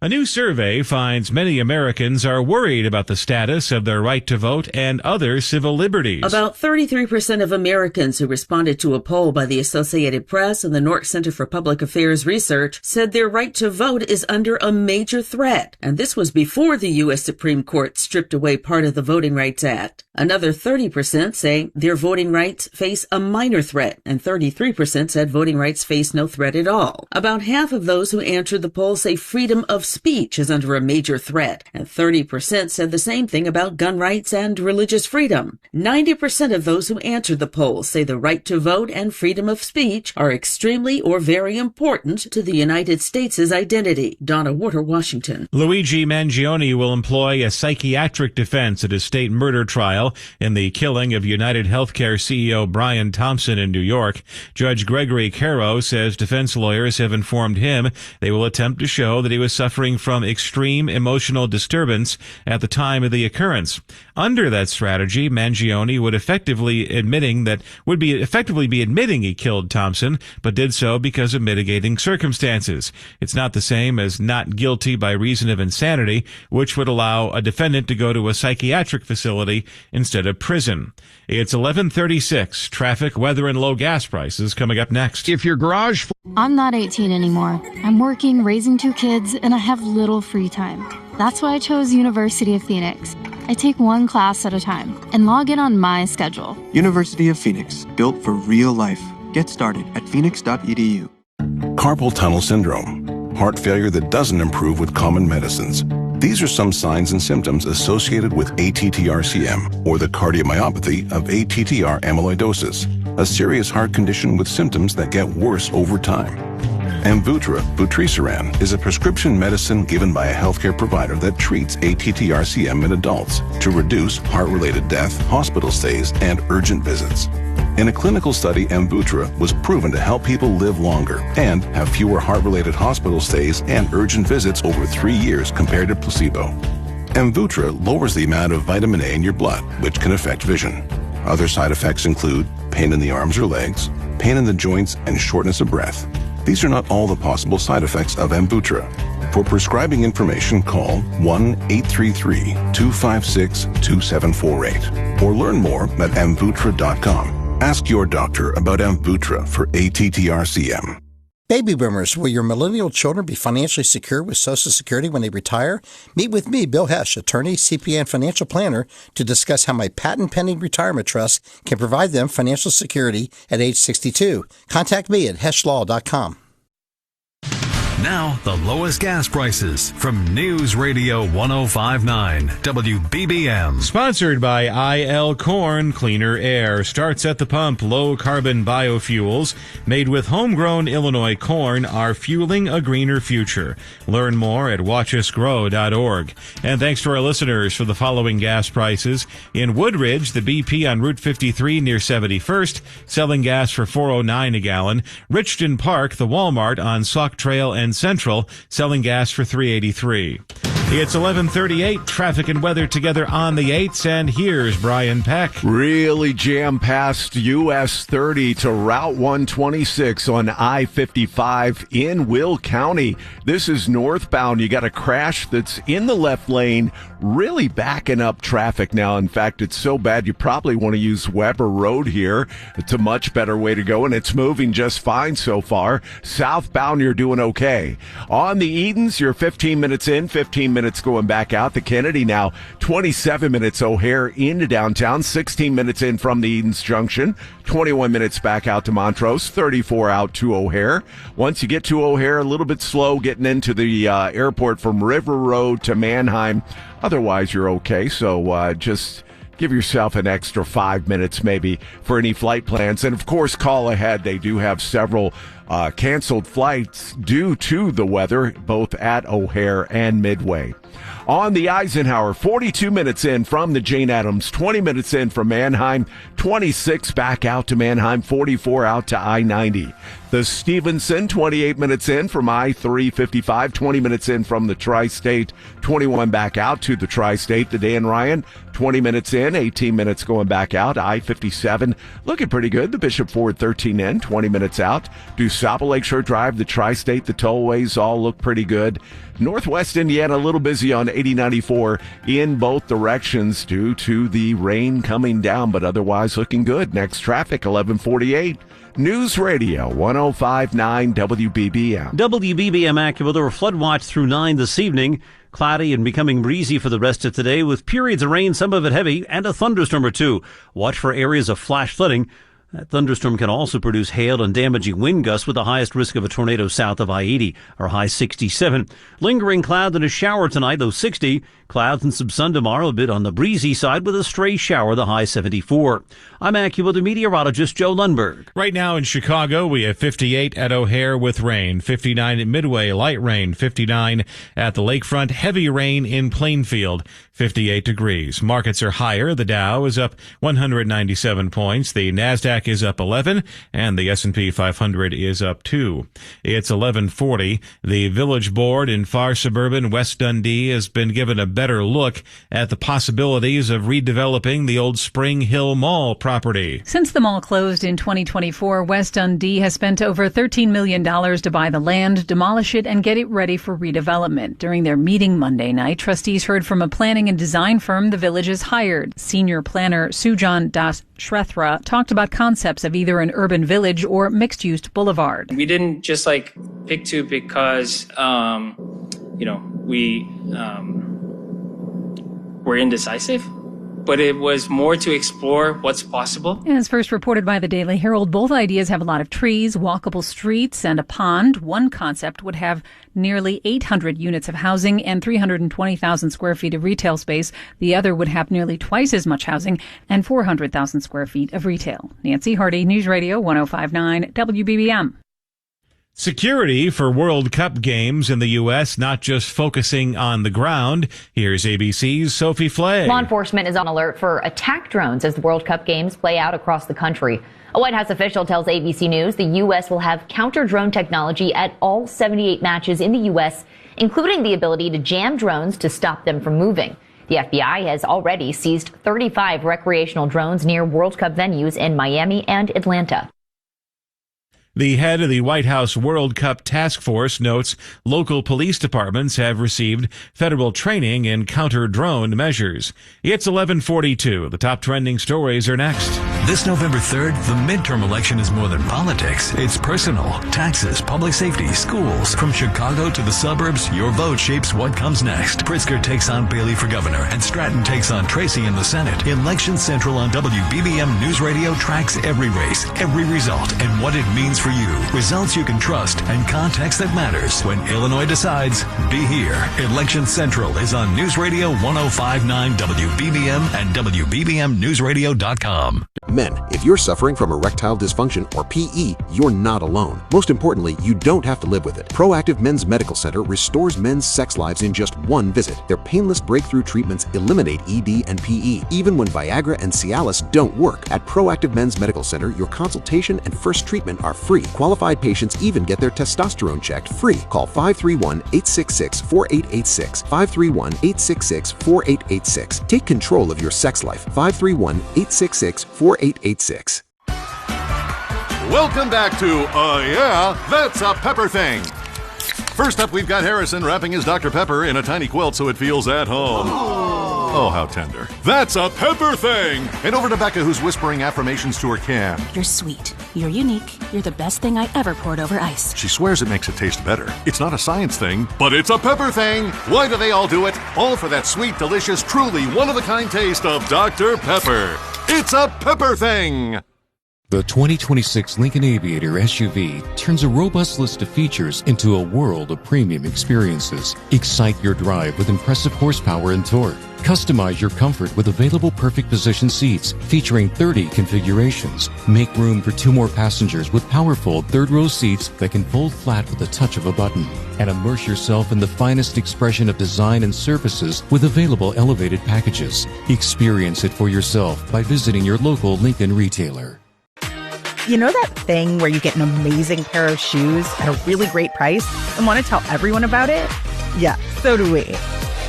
A new survey finds many Americans are worried about the status of their right to vote and other civil liberties. About 33% of Americans who responded to a poll by the Associated Press and the Nork Center for Public Affairs Research said their right to vote is under a major threat. And this was before the U.S. Supreme Court stripped away part of the Voting Rights Act. Another 30% say their voting rights face a minor threat, and 33% said voting rights face no threat at all. About half of those who answered the poll say freedom of speech is under a major threat, and 30% said the same thing about gun rights and religious freedom. 90% of those who answered the poll say the right to vote and freedom of speech are extremely or very important to the United States' identity. Donna Warder, Washington. Luigi Mangione will employ a psychiatric defense at his state murder trial in the killing of United Healthcare CEO Brian Thompson in New York. Judge Gregory Caro says defense lawyers have informed him they will attempt to show that he was suffering from extreme emotional disturbance at the time of the occurrence. Under that strategy, Mangione would effectively be admitting he killed Thompson, but did so because of mitigating circumstances. It's not the same as not guilty by reason of insanity, which would allow a defendant to go to a psychiatric facility instead of prison. It's 11:36. Traffic, weather, and low gas prices coming up next. If your garage... I'm not 18 anymore. I'm working, raising 2 kids, and I have little free time. That's why I chose University of Phoenix. I take one class at a time and log in on my schedule. University of Phoenix, built for real life. Get started at phoenix.edu. Carpal tunnel syndrome, heart failure that doesn't improve with common medicines. These are some signs and symptoms associated with ATTR-CM, or the cardiomyopathy of ATTR amyloidosis, a serious heart condition with symptoms that get worse over time. Amvuttra, vutrisiran, is a prescription medicine given by a healthcare provider that treats ATTR-CM in adults to reduce heart-related death, hospital stays, and urgent visits. In a clinical study, Amvuttra was proven to help people live longer and have fewer heart-related hospital stays and urgent visits over 3 years compared to placebo. Amvuttra lowers the amount of vitamin A in your blood, which can affect vision. Other side effects include pain in the arms or legs, pain in the joints, and shortness of breath. These are not all the possible side effects of Amvuttra. For prescribing information, call 1-833-256-2748 or learn more at amvuttra.com. Ask your doctor about Amvuttra for ATTR-CM. Baby boomers, will your millennial children be financially secure with Social Security when they retire? Meet with me, Bill Hesh, attorney, CPA, and financial planner, to discuss how my patent-pending retirement trust can provide them financial security at age 62. Contact me at heshlaw.com. Now, the lowest gas prices from News Radio 105.9 WBBM. Sponsored by IL Corn. Cleaner air starts at the pump. Low carbon biofuels made with homegrown Illinois corn are fueling a greener future. Learn more at watchusgrow.org. And thanks to our listeners for the following gas prices. In Woodridge, the BP on Route 53 near 71st, selling gas for $4.09 a gallon. Richton Park, the Walmart on Sauk Trail and Central, selling gas for $3.83. It's 11:38. Traffic and weather together on the 8s, and here's Brian Peck. Really jammed past US 30 to Route 126 on I-55 in Will County. This is northbound. You got a crash that's in the left lane, really backing up traffic now. In fact, it's so bad you probably want to use Weber Road here. It's a much better way to go, and it's moving just fine so far. Southbound, you're doing okay. On the Edens, you're 15 minutes in, 15 minutes going back out. The Kennedy now 27 minutes O'Hare into downtown, 16 minutes in from the Edens Junction, 21 minutes back out to Montrose, 34 out to O'Hare. Once you get to O'Hare, a little bit slow getting into the airport from River Road to Manheim. Otherwise, you're okay. So just give yourself an extra 5 minutes maybe for any flight plans. And, of course, call ahead. They do have several canceled flights due to the weather, both at O'Hare and Midway. On the Eisenhower, 42 minutes in from the Jane Addams, 20 minutes in from Mannheim, 26 back out to Mannheim, 44 out to I-90. The Stevenson, 28 minutes in from I-355, 20 minutes in from the Tri-State, 21 back out to the Tri-State. The Dan Ryan, 20 minutes in, 18 minutes going back out. I-57 looking pretty good. The Bishop Ford, 13 in, 20 minutes out. DuSable Lakeshore Drive, the Tri-State, the tollways all look pretty good. Northwest Indiana, a little busy on 8094 in both directions due to the rain coming down, but otherwise looking good. Next traffic, 1148. News Radio 105.9 WBBM. WBBM AccuWeather, a flood watch through 9 this evening. Cloudy and becoming breezy for the rest of today with periods of rain, some of it heavy, and a thunderstorm or two. Watch for areas of flash flooding. That thunderstorm can also produce hail and damaging wind gusts with the highest risk of a tornado south of I-80, our high 67. Lingering cloud and a shower tonight, low 60. Clouds and some sun tomorrow, a bit on the breezy side with a stray shower, the high 74. I'm AccuWeather meteorologist Joe Lundberg. Right now in Chicago, we have 58 at O'Hare with rain, 59 at Midway, light rain, 59 at the lakefront, heavy rain in Plainfield, 58 degrees. Markets are higher. The Dow is up 197 points. The NASDAQ is up 11, and the S&P 500 is up 2. It's 11:40. The Village Board in far suburban West Dundee has been given a better look at the possibilities of redeveloping the old Spring Hill Mall property. Since the mall closed in 2024, West Dundee has spent over $13 million to buy the land, demolish it, and get it ready for redevelopment. During their meeting Monday night, trustees heard from a planning and design firm the village has hired. Senior planner Sujan Das Shrethra talked about concepts of either an urban village or mixed-use boulevard. We didn't just pick two because, we're indecisive, but it was more to explore what's possible. As first reported by the Daily Herald, both ideas have a lot of trees, walkable streets, and a pond. One concept would have nearly 800 units of housing and 320,000 square feet of retail space. The other would have nearly twice as much housing and 400,000 square feet of retail. Nancy Hardy, News Radio 105.9 WBBM. Security for World Cup games in the U.S., not just focusing on the ground. Here's ABC's Sophie Flay. Law enforcement is on alert for attack drones as the World Cup games play out across the country. A White House official tells ABC News the U.S. will have counter-drone technology at all 78 matches in the U.S., including the ability to jam drones to stop them from moving. The FBI has already seized 35 recreational drones near World Cup venues in Miami and Atlanta. The head of the White House World Cup Task Force notes local police departments have received federal training in counter-drone measures. It's 11:42. The top trending stories are next. This November 3rd, the midterm election is more than politics. It's personal. Taxes, public safety, schools. From Chicago to the suburbs, your vote shapes what comes next. Pritzker takes on Bailey for governor, and Stratton takes on Tracy in the Senate. Election Central on WBBM News Radio tracks every race, every result, and what it means for you. Results you can trust and context that matters. When Illinois decides, be here. Election Central is on News Radio 1059 WBBM and WBBMNewsRadio.com. Men, if you're suffering from erectile dysfunction or PE, you're not alone. Most importantly, you don't have to live with it. Proactive Men's Medical Center restores men's sex lives in just one visit. Their painless breakthrough treatments eliminate ED and PE, even when Viagra and Cialis don't work. At Proactive Men's Medical Center, your consultation and first treatment are free. Qualified patients even get their testosterone checked free. Call 531-866-4886. 531-866-4886. Take control of your sex life. 531-866-4886. Welcome back to Yeah, That's a Pepper Thing. First up, we've got Harrison wrapping his Dr. Pepper in a tiny quilt so it feels at home. Oh, how tender. That's a Pepper Thing. And over to Becca, who's whispering affirmations to her can. You're sweet. You're unique. You're the best thing I ever poured over ice. She swears it makes it taste better. It's not a science thing, but it's a pepper thing. Why do they all do it? All for that sweet, delicious, truly one-of-a-kind taste of Dr. Pepper. It's a pepper thing. The 2026 Lincoln Aviator SUV turns a robust list of features into a world of premium experiences. Excite your drive with impressive horsepower and torque. Customize your comfort with available perfect position seats featuring 30 configurations. Make room for 2 more passengers with powerful third-row seats that can fold flat with the touch of a button. And immerse yourself in the finest expression of design and surfaces with available elevated packages. Experience it for yourself by visiting your local Lincoln retailer. You know that thing where you get an amazing pair of shoes at a really great price and want to tell everyone about it? Yeah, so do we.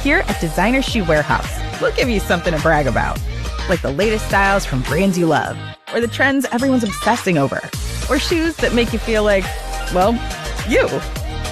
Here at Designer Shoe Warehouse, we'll give you something to brag about, like the latest styles from brands you love, or the trends everyone's obsessing over, or shoes that make you feel like, well, you.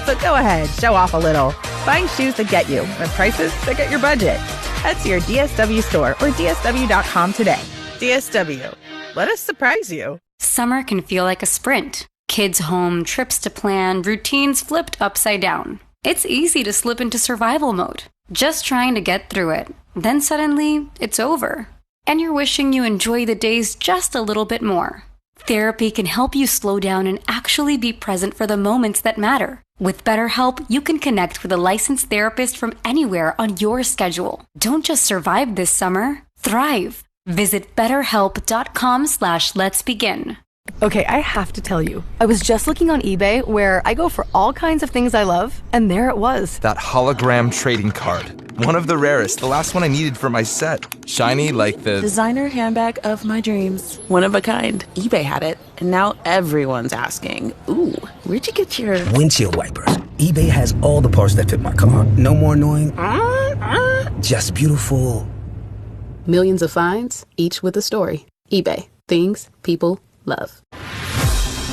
So go ahead, show off a little. Find shoes that get you at prices that get your budget. Head to your DSW store or DSW.com today. DSW, let us surprise you. Summer can feel like a sprint. Kids home, trips to plan, routines flipped upside down. It's easy to slip into survival mode, just trying to get through it. Then suddenly, it's over. And you're wishing you enjoy the days just a little bit more. Therapy can help you slow down and actually be present for the moments that matter. With BetterHelp, you can connect with a licensed therapist from anywhere on your schedule. Don't just survive this summer, thrive. Visit BetterHelp.com/let'sbegin. Okay, I have to tell you, I was just looking on eBay where I go for all kinds of things I love, and there it was. That hologram trading card. One of the rarest, the last one I needed for my set. Shiny like the designer handbag of my dreams. One of a kind. eBay had it, and now everyone's asking, ooh, where'd you get your windshield wipers? eBay has all the parts that fit my car. No more annoying, just beautiful. Millions of finds, each with a story. eBay. Things people love.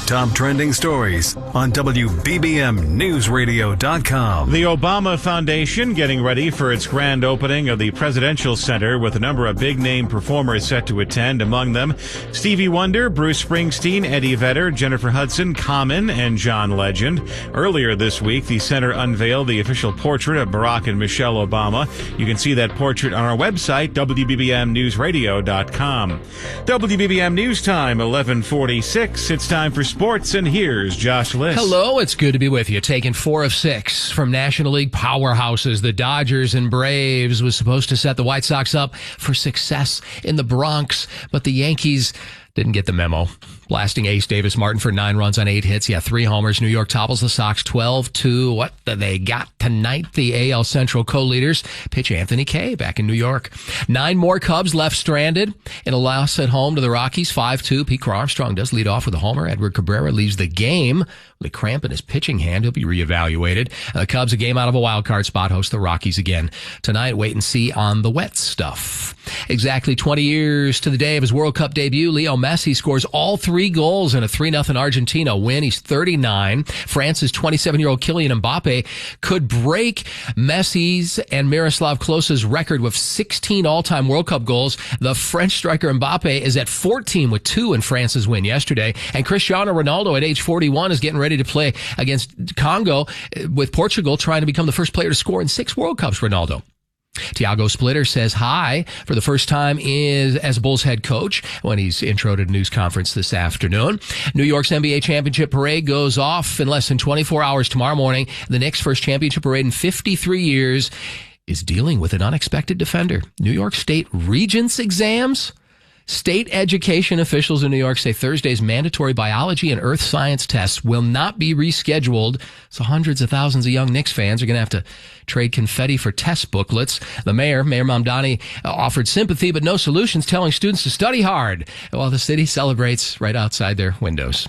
Top trending stories on WBBMNewsRadio.com. The Obama Foundation getting ready for its grand opening of the Presidential Center with a number of big-name performers set to attend. Among them, Stevie Wonder, Bruce Springsteen, Eddie Vedder, Jennifer Hudson, Common, and John Legend. Earlier this week, the center unveiled the official portrait of Barack and Michelle Obama. You can see that portrait on our website, WBBMNewsRadio.com. WBBM News Time, 11:46. It's time for sports, and here's Josh Liss. Hello, it's good to be with you. Taking 4 of 6 from National League powerhouses. The Dodgers and Braves was supposed to set the White Sox up for success in the Bronx, but the Yankees Didn't get the memo. Blasting ace Davis Martin for 9 runs on 8 hits. Yeah, 3 homers. New York topples the Sox 12-2. What do they got tonight? The AL Central co-leaders pitch Anthony Kay back in New York. 9 more Cubs left stranded in a loss at home to the Rockies 5-2. Pete Armstrong does lead off with a homer. Edward Cabrera leaves the game with a cramp in his pitching hand. He'll be reevaluated. The Cubs, a game out of a wild card spot, host the Rockies again tonight. Wait and see on the wet stuff. Exactly 20 years to the day of his World Cup debut, Leo Messi scores all 3 goals in a 3-0 Argentina win. He's 39. France's 27-year-old Kylian Mbappe could break Messi's and Miroslav Klose's record with 16 all-time World Cup goals. The French striker Mbappe is at 14 with 2 in France's win yesterday. And Cristiano Ronaldo at age 41 is getting ready to play against Congo with Portugal, trying to become the first player to score in 6 World Cups, Ronaldo. Thiago Splitter says hi for the first time as Bulls head coach when he's introed a news conference this afternoon. New York's NBA championship parade goes off in less than 24 hours tomorrow morning. The Knicks' first championship parade in 53 years is dealing with an unexpected defender. New York State Regents exams. State education officials in New York say Thursday's mandatory biology and earth science tests will not be rescheduled, so hundreds of thousands of young Knicks fans are going to have to trade confetti for test booklets. The Mayor Mamdani, offered sympathy but no solutions, telling students to study hard while the city celebrates right outside their windows.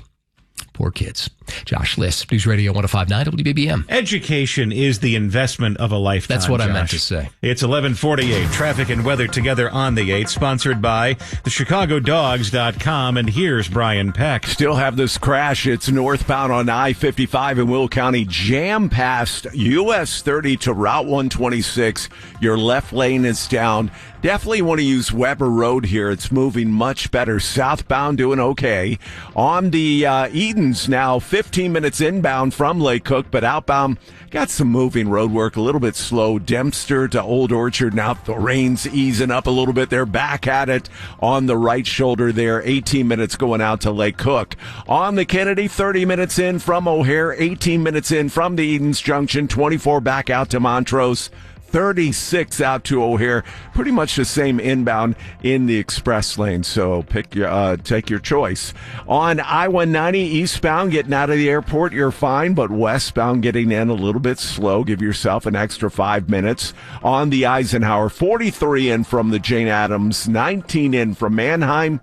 Poor kids. Josh Liss, News Radio 105.9 WBBM. Education is the investment of a lifetime. That's what Josh. I meant to say. It's 11:48. Traffic and weather together on the 8, sponsored by the ChicagoDogs.com. And here's Brian Peck. Still have this crash. It's northbound on I-55 in Will County, jam past US 30 to Route 126. Your left lane is down. Definitely want to use Weber Road here. It's moving much better. Southbound doing okay. On the Edens now, 15 minutes inbound from Lake Cook, but outbound got some moving road work, a little bit slow. Dempster to Old Orchard. Now the rain's easing up a little bit. They're back at it on the right shoulder there. 18 minutes going out to Lake Cook. On the Kennedy, 30 minutes in from O'Hare, 18 minutes in from the Edens Junction, 24 back out to Montrose. 36 out to O'Hare, pretty much the same inbound in the express lane. So take your choice. On I-190 eastbound, getting out of the airport, you're fine, but westbound getting in a little bit slow. Give yourself an extra 5 minutes. On the Eisenhower, 43 in from the Jane Addams, 19 in from Mannheim.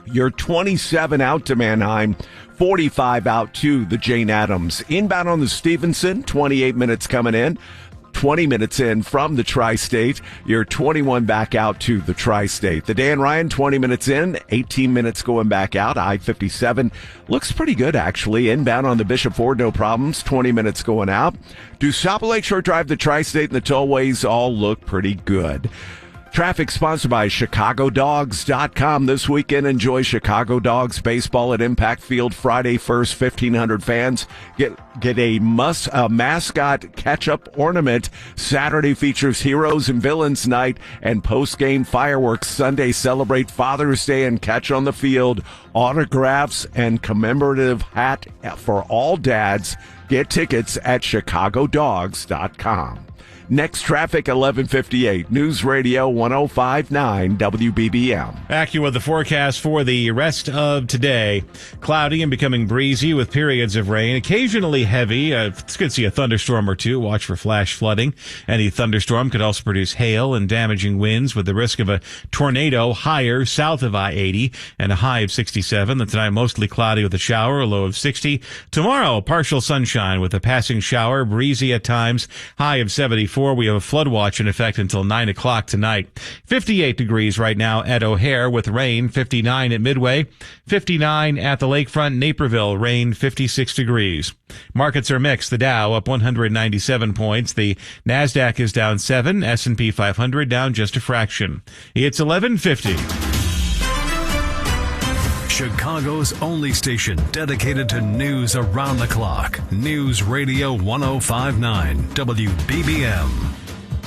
You're 27 out to Mannheim, 45 out to the Jane Addams. Inbound on the Stevenson, 28 minutes coming in. 20 minutes in from the Tri-State. You're 21 back out to the Tri-State. The Dan Ryan, 20 minutes in, 18 minutes going back out. I-57 looks pretty good, actually. Inbound on the Bishop Ford, no problems. 20 minutes going out. DuSable Lakeshore Drive, the Tri-State, and the tollways all look pretty good. Traffic sponsored by ChicagoDogs.com. This weekend, enjoy Chicago Dogs baseball at Impact Field Friday. First 1,500 fans get a mascot catch-up ornament. Saturday features Heroes and Villains Night and post-game fireworks. Sunday celebrate Father's Day and catch on the field. Autographs and commemorative hat for all dads. Get tickets at ChicagoDogs.com. Next traffic, 11:58. News Radio 105.9 WBBM. AccuWeather the forecast for the rest of today. Cloudy and becoming breezy with periods of rain, occasionally heavy. It's good to see a thunderstorm or two. Watch for flash flooding. Any thunderstorm could also produce hail and damaging winds with the risk of a tornado higher south of I-80 and a high of 67. Tonight, mostly cloudy with a shower, a low of 60. Tomorrow, partial sunshine with a passing shower, breezy at times, high of 74. We have a flood watch in effect until 9 o'clock tonight. 58 degrees right now at O'Hare with rain, 59 at Midway, 59 at the lakefront, Naperville, rain, 56 degrees. Markets are mixed. The Dow up 197 points. The NASDAQ is down 7, S&P 500 down just a fraction. It's 11:50. Chicago's only station dedicated to news around the clock. News Radio 105.9 WBBM.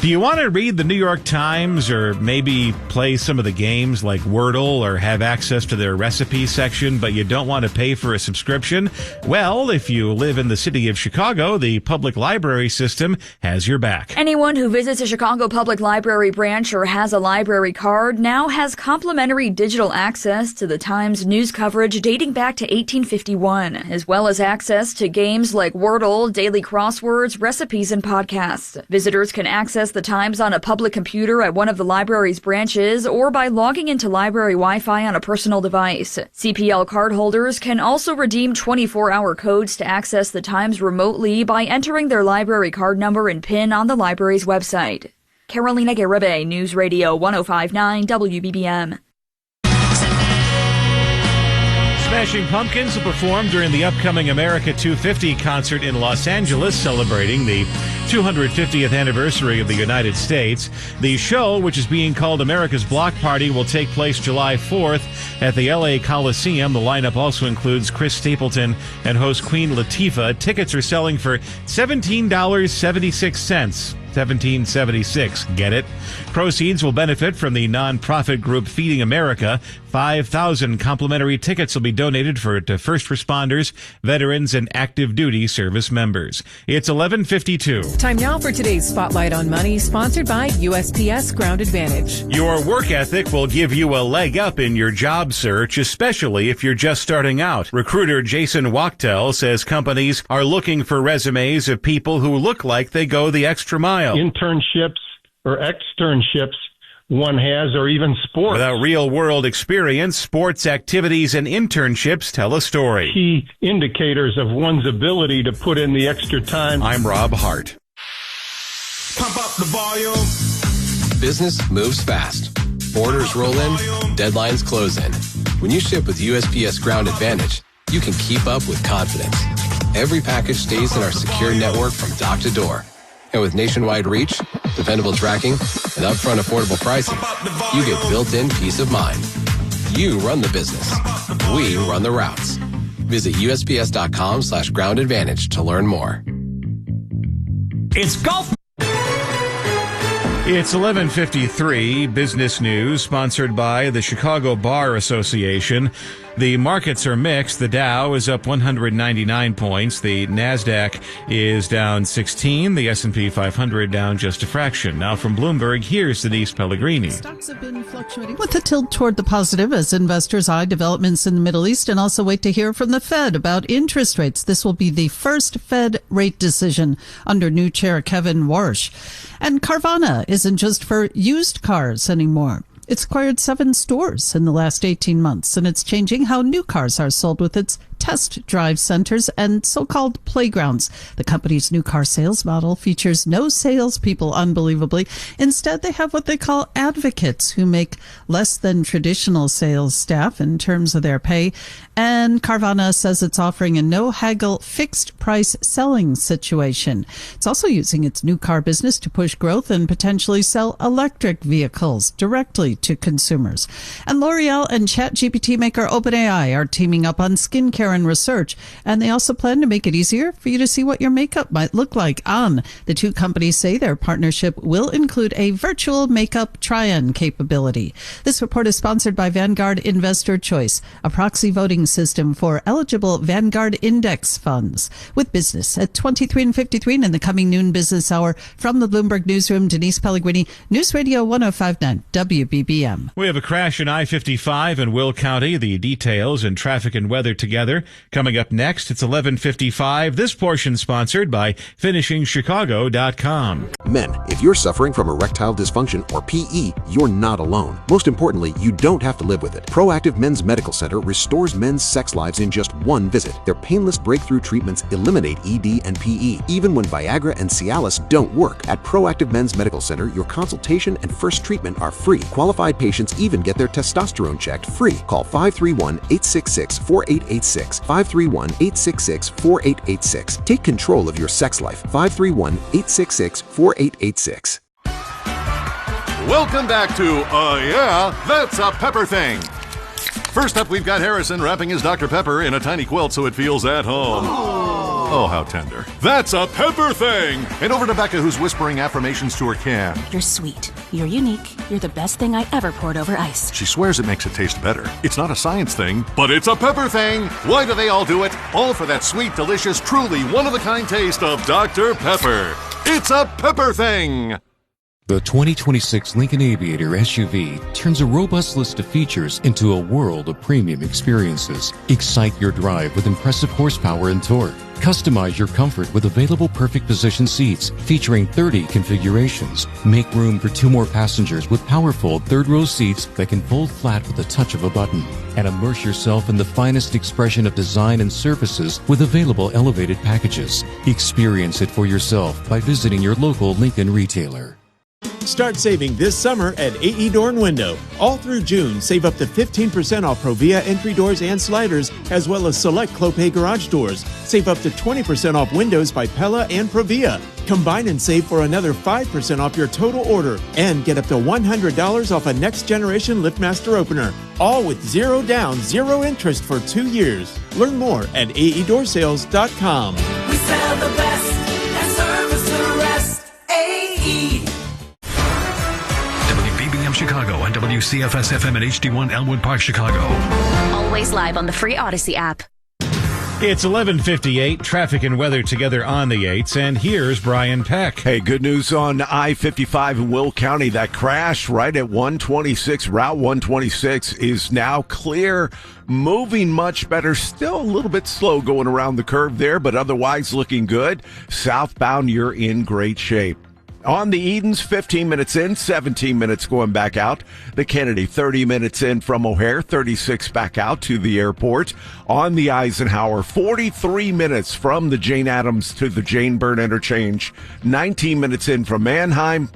Do you want to read the New York Times or maybe play some of the games like Wordle or have access to their recipe section, but you don't want to pay for a subscription? Well, if you live in the city of Chicago, the public library system has your back. Anyone who visits a Chicago Public Library branch or has a library card now has complimentary digital access to the Times news coverage dating back to 1851, as well as access to games like Wordle, daily crosswords, recipes, and podcasts. Visitors can access the Times on a public computer at one of the library's branches or by logging into library Wi-Fi on a personal device. CPL cardholders can also redeem 24-hour codes to access the Times remotely by entering their library card number and PIN on the library's website. Carolina Garibay, News Radio 105.9 WBBM. Smashing Pumpkins will perform during the upcoming America 250 concert in Los Angeles, celebrating the 250th anniversary of the United States. The show, which is being called America's Block Party, will take place July 4th at the LA Coliseum. The lineup also includes Chris Stapleton and host Queen Latifah. Tickets are selling for $17.76. $17.76. Get it? Proceeds will benefit from the nonprofit group Feeding America. 5,000 complimentary tickets will be donated to first responders, veterans, and active duty service members. It's 11:52. Time now for today's Spotlight on Money, sponsored by USPS Ground Advantage. Your work ethic will give you a leg up in your job search, especially if you're just starting out. Recruiter Jason Wachtel says companies are looking for resumes of people who look like they go the extra mile. Internships or externships one has, or even sports. Without real-world experience, sports activities and internships tell a story. Key indicators of one's ability to put in the extra time. I'm Rob Hart. Pump up the volume. Business moves fast. Orders roll in, deadlines close in. When you ship with USPS Ground Advantage, you can keep up with confidence. Every package stays in our secure network from dock to door. And with nationwide reach, dependable tracking, and upfront affordable pricing, you get built-in peace of mind. You run the business. We run the routes. Visit USPS.com/Ground Advantage to learn more. It's golf. It's 11:53. Business news sponsored by the Chicago Bar Association. The markets are mixed. The Dow is up 199 points. The NASDAQ is down 16. The S&P 500 down just a fraction. Now from Bloomberg, here's Denise Pellegrini. Stocks have been fluctuating with a tilt toward the positive as investors eye developments in the Middle East and also wait to hear from the Fed about interest rates. This will be the first Fed rate decision under new chair Kevin Warsh. And Carvana isn't just for used cars anymore. It's acquired 7 stores in the last 18 months, and it's changing how new cars are sold with its test drive centers and so-called playgrounds. The company's new car sales model features no salespeople, unbelievably. Instead, they have what they call advocates who make less than traditional sales staff in terms of their pay. And Carvana says it's offering a no-haggle fixed-price selling situation. It's also using its new car business to push growth and potentially sell electric vehicles directly to consumers. And L'Oreal and ChatGPT maker OpenAI are teaming up on skincare and research, and they also plan to make it easier for you to see what your makeup might look like on. The two companies say their partnership will include a virtual makeup try-on capability. This report is sponsored by Vanguard Investor Choice, a proxy voting system for eligible Vanguard index funds. With business at 23 and 53 in the coming noon business hour from the Bloomberg Newsroom, Denise Pellegrini, News Radio 105.9 WBBM. We have a crash in I-55 in Will County. The details and traffic and weather together coming up next. It's 11:55. This portion sponsored by FinishingChicago.com. Men, if you're suffering from erectile dysfunction or PE, you're not alone. Most importantly, you don't have to live with it. Proactive Men's Medical Center restores men's sex lives in just one visit. Their painless breakthrough treatments eliminate ED and PE, even when Viagra and Cialis don't work. At Proactive Men's Medical Center, your consultation and first treatment are free. Qualified patients even get their testosterone checked free. Call 531-866-4886. 531-866-4886. Take control of your sex life. 531-866-4886. Welcome back to Yeah, That's a Pepper Thing. First up, we've got Harrison wrapping his Dr. Pepper in a tiny quilt so it feels at home. Oh, how tender. That's a pepper thing! And over to Becca, who's whispering affirmations to her can. You're sweet. You're unique. You're the best thing I ever poured over ice. She swears it makes it taste better. It's not a science thing, but it's a pepper thing. Why do they all do it? All for that sweet, delicious, truly one-of-a-kind taste of Dr. Pepper. It's a pepper thing! The 2026 Lincoln Aviator SUV turns a robust list of features into a world of premium experiences. Excite your drive with impressive horsepower and torque. Customize your comfort with available perfect position seats featuring 30 configurations. Make room for 2 more passengers with powerful third-row seats that can fold flat with the touch of a button. And immerse yourself in the finest expression of design and services with available elevated packages. Experience it for yourself by visiting your local Lincoln retailer. Start saving this summer at AE Door & Window. All through June, save up to 15% off Provia entry doors and sliders, as well as select Clopay garage doors. Save up to 20% off windows by Pella and Provia. Combine and save for another 5% off your total order, and get up to $100 off a next-generation LiftMaster opener. All with 0 down, 0 interest for 2 years. Learn more at aeDoorSales.com. We sell the best and service the rest. AE. WBBM Chicago and WCFS FM at HD1 Elmwood Park, Chicago. Always live on the free Odyssey app. It's 11:58, traffic and weather together on the 8s, and here's Brian Peck. Hey, good news on I-55 in Will County. That crash right at 126, Route 126, is now clear, moving much better. Still a little bit slow going around the curve there, but otherwise looking good. Southbound, you're in great shape. On the Edens, 15 minutes in, 17 minutes going back out. The Kennedy, 30 minutes in from O'Hare, 36 back out to the airport. On the Eisenhower, 43 minutes from the Jane Addams to the Jane Byrne interchange. 19 minutes in from Mannheim.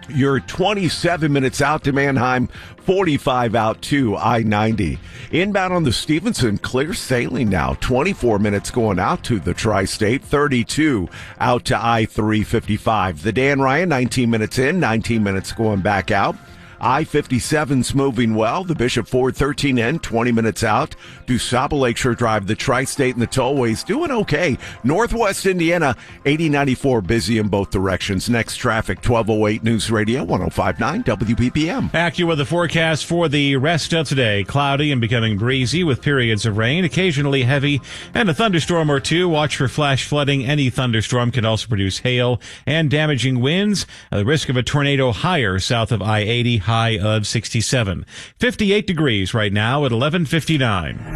You're 27 minutes out to Mannheim, 45 out to I-90. Inbound on the Stevenson, clear sailing now. 24 minutes going out to the Tri-State, 32 out to I-355. The Dan Ryan, 19 minutes in, 19 minutes going back out. I-57's moving well. The Bishop Ford, 13 in, 20 minutes out. DuSable Lakeshore Drive, the Tri-State and the Tollways doing okay. Northwest Indiana, 8094 busy in both directions. Next traffic, 1208 News Radio, 105.9 WBBM. AccuWeather forecast for the rest of today. Cloudy and becoming breezy with periods of rain, occasionally heavy, and a thunderstorm or two. Watch for flash flooding. Any thunderstorm can also produce hail and damaging winds. The risk of a tornado higher south of I-80, high of 67. 58 degrees right now at 11:59.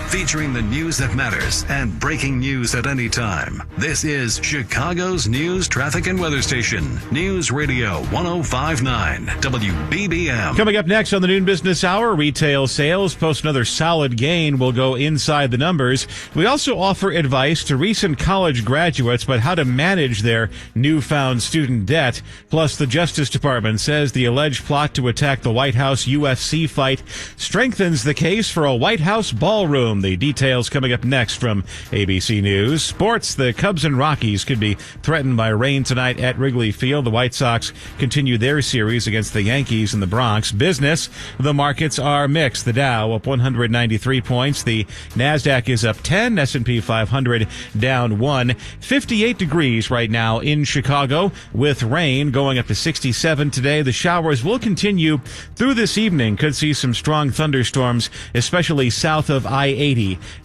Featuring the news that matters and breaking news at any time. This is Chicago's news, traffic, and weather station. News Radio 105.9 WBBM. Coming up next on the Noon Business Hour, retail sales post another solid gain. Will go inside the numbers. We also offer advice to recent college graduates about how to manage their newfound student debt. Plus, the Justice Department says the alleged plot to attack the White House UFC fight strengthens the case for a White House ballroom. The details coming up next from ABC News. Sports, the Cubs and Rockies could be threatened by rain tonight at Wrigley Field. The White Sox continue their series against the Yankees in the Bronx. Business, the markets are mixed. The Dow up 193 points. The NASDAQ is up 10. S&P 500 down 1. 58 degrees right now in Chicago with rain going up to 67 today. The showers will continue through this evening. Could see some strong thunderstorms, especially south of I-80.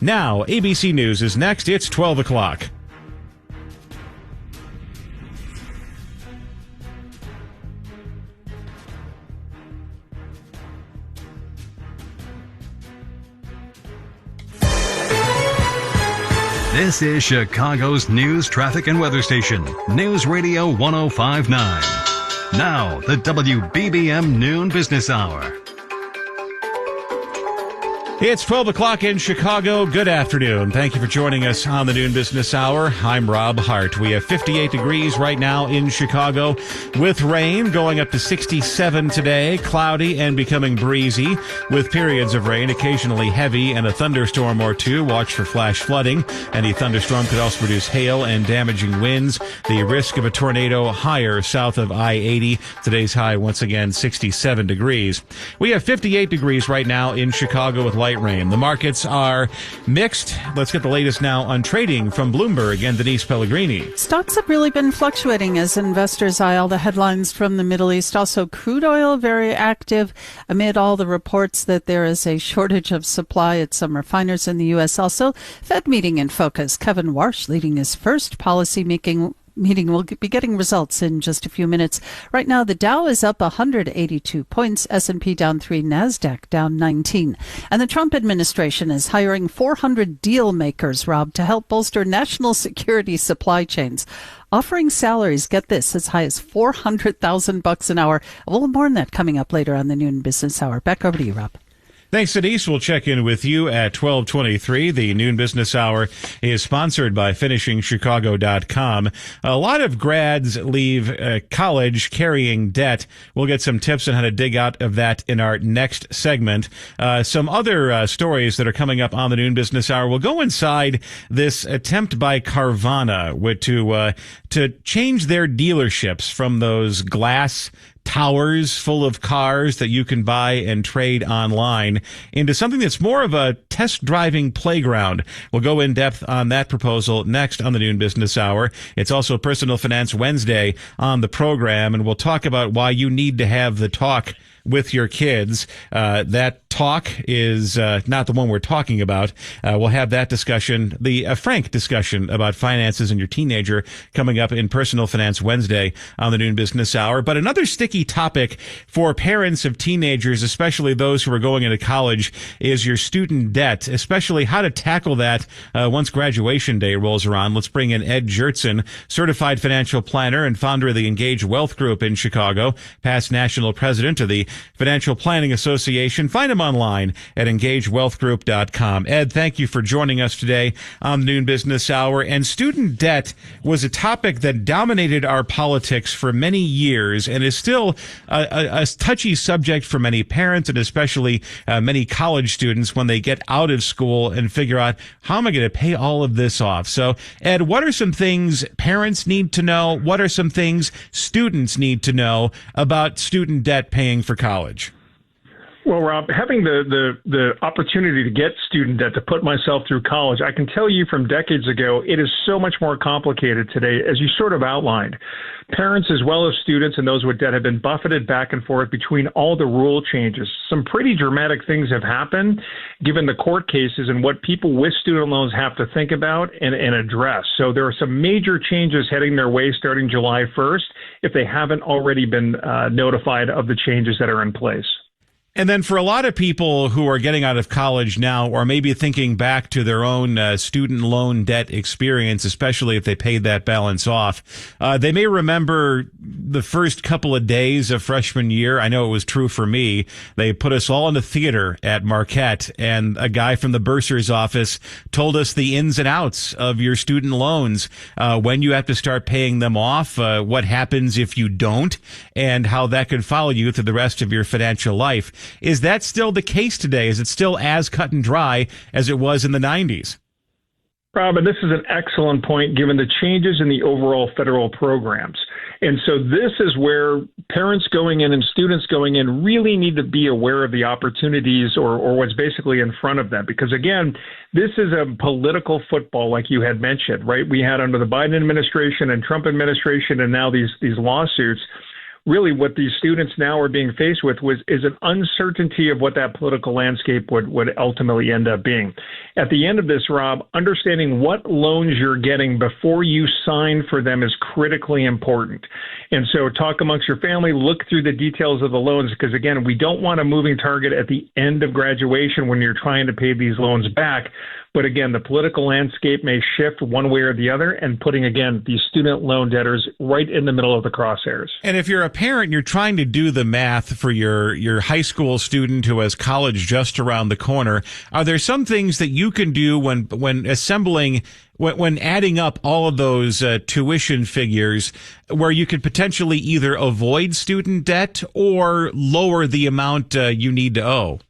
Now, ABC News is next. It's 12 o'clock. This is Chicago's news, traffic, and weather station. News Radio 105.9. Now, the WBBM Noon Business Hour. It's 12 o'clock in Chicago. Good afternoon. Thank you for joining us on the Noon Business Hour. I'm Rob Hart. We have 58 degrees right now in Chicago with rain going up to 67 today, cloudy and becoming breezy with periods of rain, occasionally heavy and a thunderstorm or two. Watch for flash flooding. Any thunderstorm could also produce hail and damaging winds. The risk of a tornado higher south of I-80. Today's high once again 67 degrees. We have 58 degrees right now in Chicago with light rain. The markets are mixed. Let's get the latest now on trading from Bloomberg and Denise Pellegrini. Stocks have really been fluctuating as investors eye all the headlines from the Middle East. Also, crude oil very active amid all the reports that there is a shortage of supply at some refiners in the U.S. Also, Fed meeting in focus. Kevin Warsh leading his first policy meeting will be getting results in just a few minutes. Right now, the Dow is up 182 points, S&P down 3, NASDAQ down 19. And the Trump administration is hiring 400 deal makers, Rob, to help bolster national security supply chains, offering salaries, get this, as high as $400,000 an hour. A little more on that coming up later on the Noon Business Hour. Back over to you, Rob. Thanks, Denise. We'll check in with you at 12:23. The Noon Business Hour is sponsored by FinishingChicago.com. A lot of grads leave college carrying debt. We'll get some tips on how to dig out of that in our next segment. Some other stories that are coming up on the Noon Business Hour. We'll go inside this attempt by Carvana to change their dealerships from those glass towers full of cars that you can buy and trade online into something that's more of a test driving playground. We'll go in depth on that proposal next on the Noon Business Hour. It's also Personal Finance Wednesday on the program, and we'll talk about why you need to have the talk with your kids. That talk is not the one we're talking about. We'll have that discussion, a frank discussion about finances and your teenager coming up in Personal Finance Wednesday on the Noon Business Hour. But another sticky topic for parents of teenagers, especially those who are going into college, is your student debt, especially how to tackle that once graduation day rolls around. Let's bring in Ed Jertson, certified financial planner and founder of the Engage Wealth Group in Chicago, past national president of the Financial Planning Association. Find him online at engagewealthgroup.com. Ed, thank you for joining us today on the Noon Business Hour. And student debt was a topic that dominated our politics for many years and is still a touchy subject for many parents and especially many college students when they get out of school and figure out, how am I going to pay all of this off? So, Ed, what are some things parents need to know? What are some things students need to know about student debt paying for college? Well, Rob, having the opportunity to get student debt to put myself through college, I can tell you from decades ago, it is so much more complicated today, as you sort of outlined. Parents as well as students and those with debt have been buffeted back and forth between all the rule changes. Some pretty dramatic things have happened given the court cases and what people with student loans have to think about and address. So there are some major changes heading their way starting July 1st if they haven't already been notified of the changes that are in place. And then for a lot of people who are getting out of college now, or maybe thinking back to their own student loan debt experience, especially if they paid that balance off, they may remember the first couple of days of freshman year. I know it was true for me. They put us all in the theater at Marquette, and a guy from the bursar's office told us the ins and outs of your student loans, when you have to start paying them off, what happens if you don't, and how that could follow you through the rest of your financial life. Is that still the case today? Is it still as cut and dry as it was in the 90s? Rob, and this is an excellent point given the changes in the overall federal programs. And so this is where parents going in and students going in really need to be aware of the opportunities or what's basically in front of them. Because, again, this is a political football like you had mentioned, right? We had under the Biden administration and Trump administration and now these lawsuits. Really what these students now are being faced with is an uncertainty of what that political landscape would ultimately end up being. At the end of this, Rob, understanding what loans you're getting before you sign for them is critically important. And so talk amongst your family, look through the details of the loans, because, again, we don't want a moving target at the end of graduation when you're trying to pay these loans back. But again, the political landscape may shift one way or the other, and putting, again, these student loan debtors right in the middle of the crosshairs. And if you're a parent, you're trying to do the math for your high school student who has college just around the corner. Are there some things that you can do when assembling, when adding up all of those tuition figures, where you could potentially either avoid student debt or lower the amount you need to owe?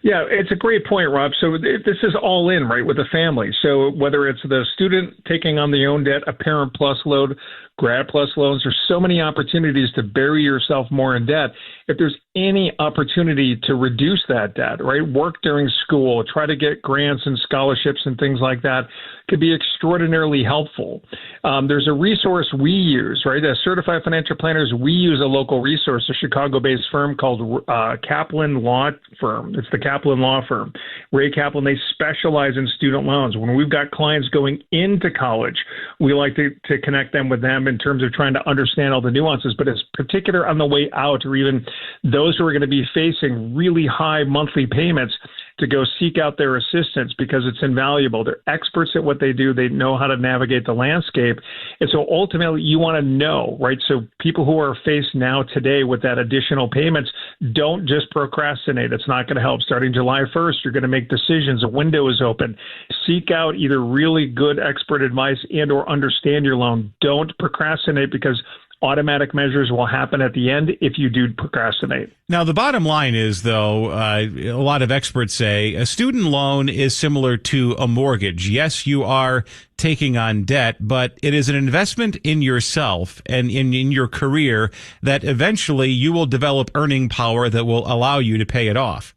Yeah, it's a great point, Rob. So this is all in, right, with the family. So whether it's the student taking on the own debt, a parent plus load, grad plus loans, there's so many opportunities to bury yourself more in debt. If there's any opportunity to reduce that debt, right, work during school, try to get grants and scholarships and things like that, could be extraordinarily helpful. There's a resource we use, right, as certified financial planners, we use a local resource, a Chicago-based firm called Kaplan Law Firm. It's the Kaplan Law Firm. Ray Kaplan, they specialize in student loans. When we've got clients going into college, we like to connect them with them in terms of trying to understand all the nuances, but it's particular on the way out, or even those who are going to be facing really high monthly payments, to go seek out their assistance, because it's invaluable. They're experts at what they do. They know how to navigate the landscape. And so ultimately you want to know, right? So people who are faced now today with that additional payments, don't just procrastinate. It's not going to help. Starting July 1st, you're going to make decisions. A window is open. Seek out either really good expert advice and or understand your loan. Don't procrastinate, because automatic measures will happen at the end if you do procrastinate. Now, the bottom line is, though, a lot of experts say a student loan is similar to a mortgage. Yes, you are taking on debt, but it is an investment in yourself and in your career that eventually you will develop earning power that will allow you to pay it off.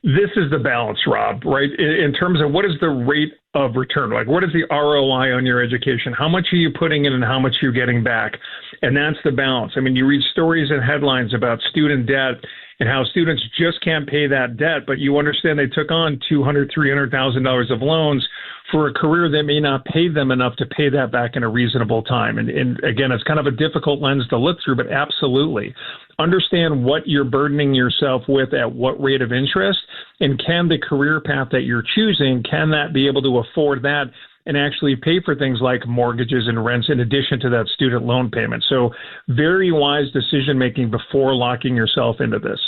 This is the balance, Rob, right? In terms of what is the rate of return? Like, what is the ROI on your education? How much are you putting in and how much are you getting back? And that's the balance. I mean, you read stories and headlines about student debt and how students just can't pay that debt, but you understand they took on $200,000, $300,000 of loans for a career that may not pay them enough to pay that back in a reasonable time. And again, it's kind of a difficult lens to look through, but absolutely. Understand what you're burdening yourself with at what rate of interest, and can the career path that you're choosing, can that be able to afford that and actually pay for things like mortgages and rents in addition to that student loan payment? So very wise decision making before locking yourself into this.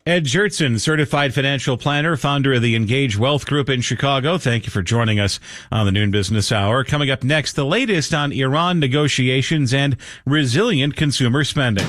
Ed Jertson, certified financial planner, founder of the Engage Wealth Group in Chicago. Thank you for joining us on the Noon Business Hour. Coming up next, the latest on Iran negotiations and resilient consumer spending.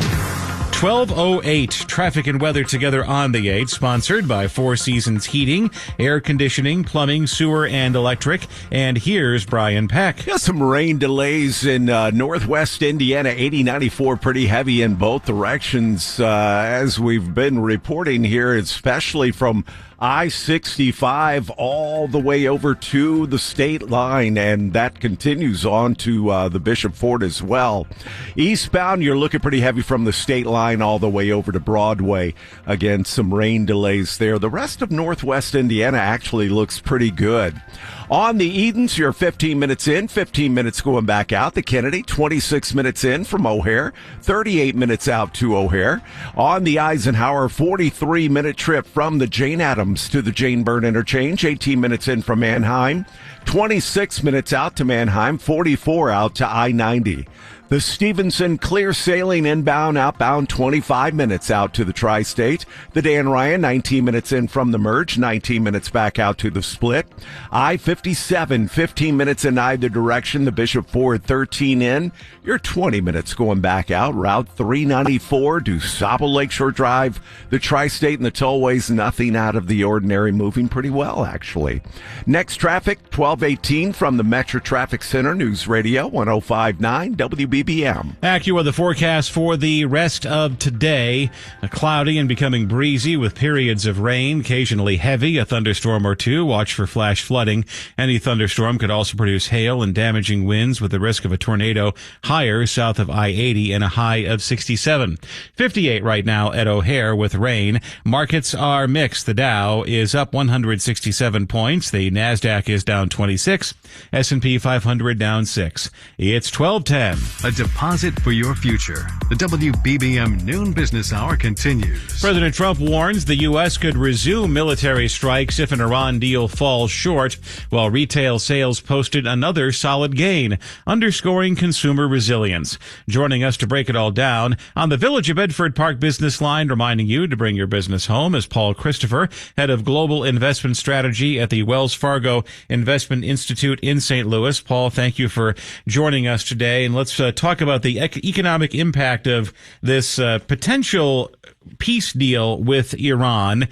12:08, traffic and weather together on the 8, sponsored by Four Seasons Heating, Air Conditioning, Plumbing, Sewer, and Electric. And here's Brian Peck. Yeah, some rain delays in northwest Indiana, 80-94, pretty heavy in both directions, as we've been reporting here, especially from I-65 all the way over to the state line, and that continues on to the Bishop Ford as well. Eastbound, you're looking pretty heavy from the state line all the way over to Broadway. Again, some rain delays there. The rest of northwest Indiana actually looks pretty good. On the Edens, you're 15 minutes in, 15 minutes going back out. The Kennedy, 26 minutes in from O'Hare, 38 minutes out to O'Hare. On the Eisenhower, 43-minute trip from the Jane Addams to the Jane Byrne interchange, 18 minutes in from Manheim, 26 minutes out to Manheim, 44 out to I-90. The Stevenson clear sailing inbound, outbound, 25 minutes out to the Tri-State. The Dan Ryan, 19 minutes in from the merge, 19 minutes back out to the split. I-57, 15 minutes in either direction. The Bishop Ford, 13 in. You're 20 minutes going back out. Route 394, DuSable Lakeshore Drive. The Tri-State and the tollways, nothing out of the ordinary, moving pretty well, actually. Next traffic, 1218 from the Metro Traffic Center, News Radio 105.9 WBM. AccuWeather forecast for the rest of today. Cloudy and becoming breezy with periods of rain, occasionally heavy, a thunderstorm or two. Watch for flash flooding. Any thunderstorm could also produce hail and damaging winds with the risk of a tornado higher south of I-80 and a high of 67. 58 right now at O'Hare with rain. Markets are mixed. The Dow is up 167 points. The NASDAQ is down 26. S&P 500 down 6. It's 12:10. A deposit for your future. The WBBM Noon Business Hour continues. President Trump warns the U.S. could resume military strikes if an Iran deal falls short, while retail sales posted another solid gain, underscoring consumer resilience. Joining us to break it all down on the Village of Bedford Park Business Line, reminding you to bring your business home, is Paul Christopher, head of Global Investment Strategy at the Wells Fargo Investment Institute in St. Louis. Paul, thank you for joining us today. And let's talk about the economic impact of this potential peace deal with Iran,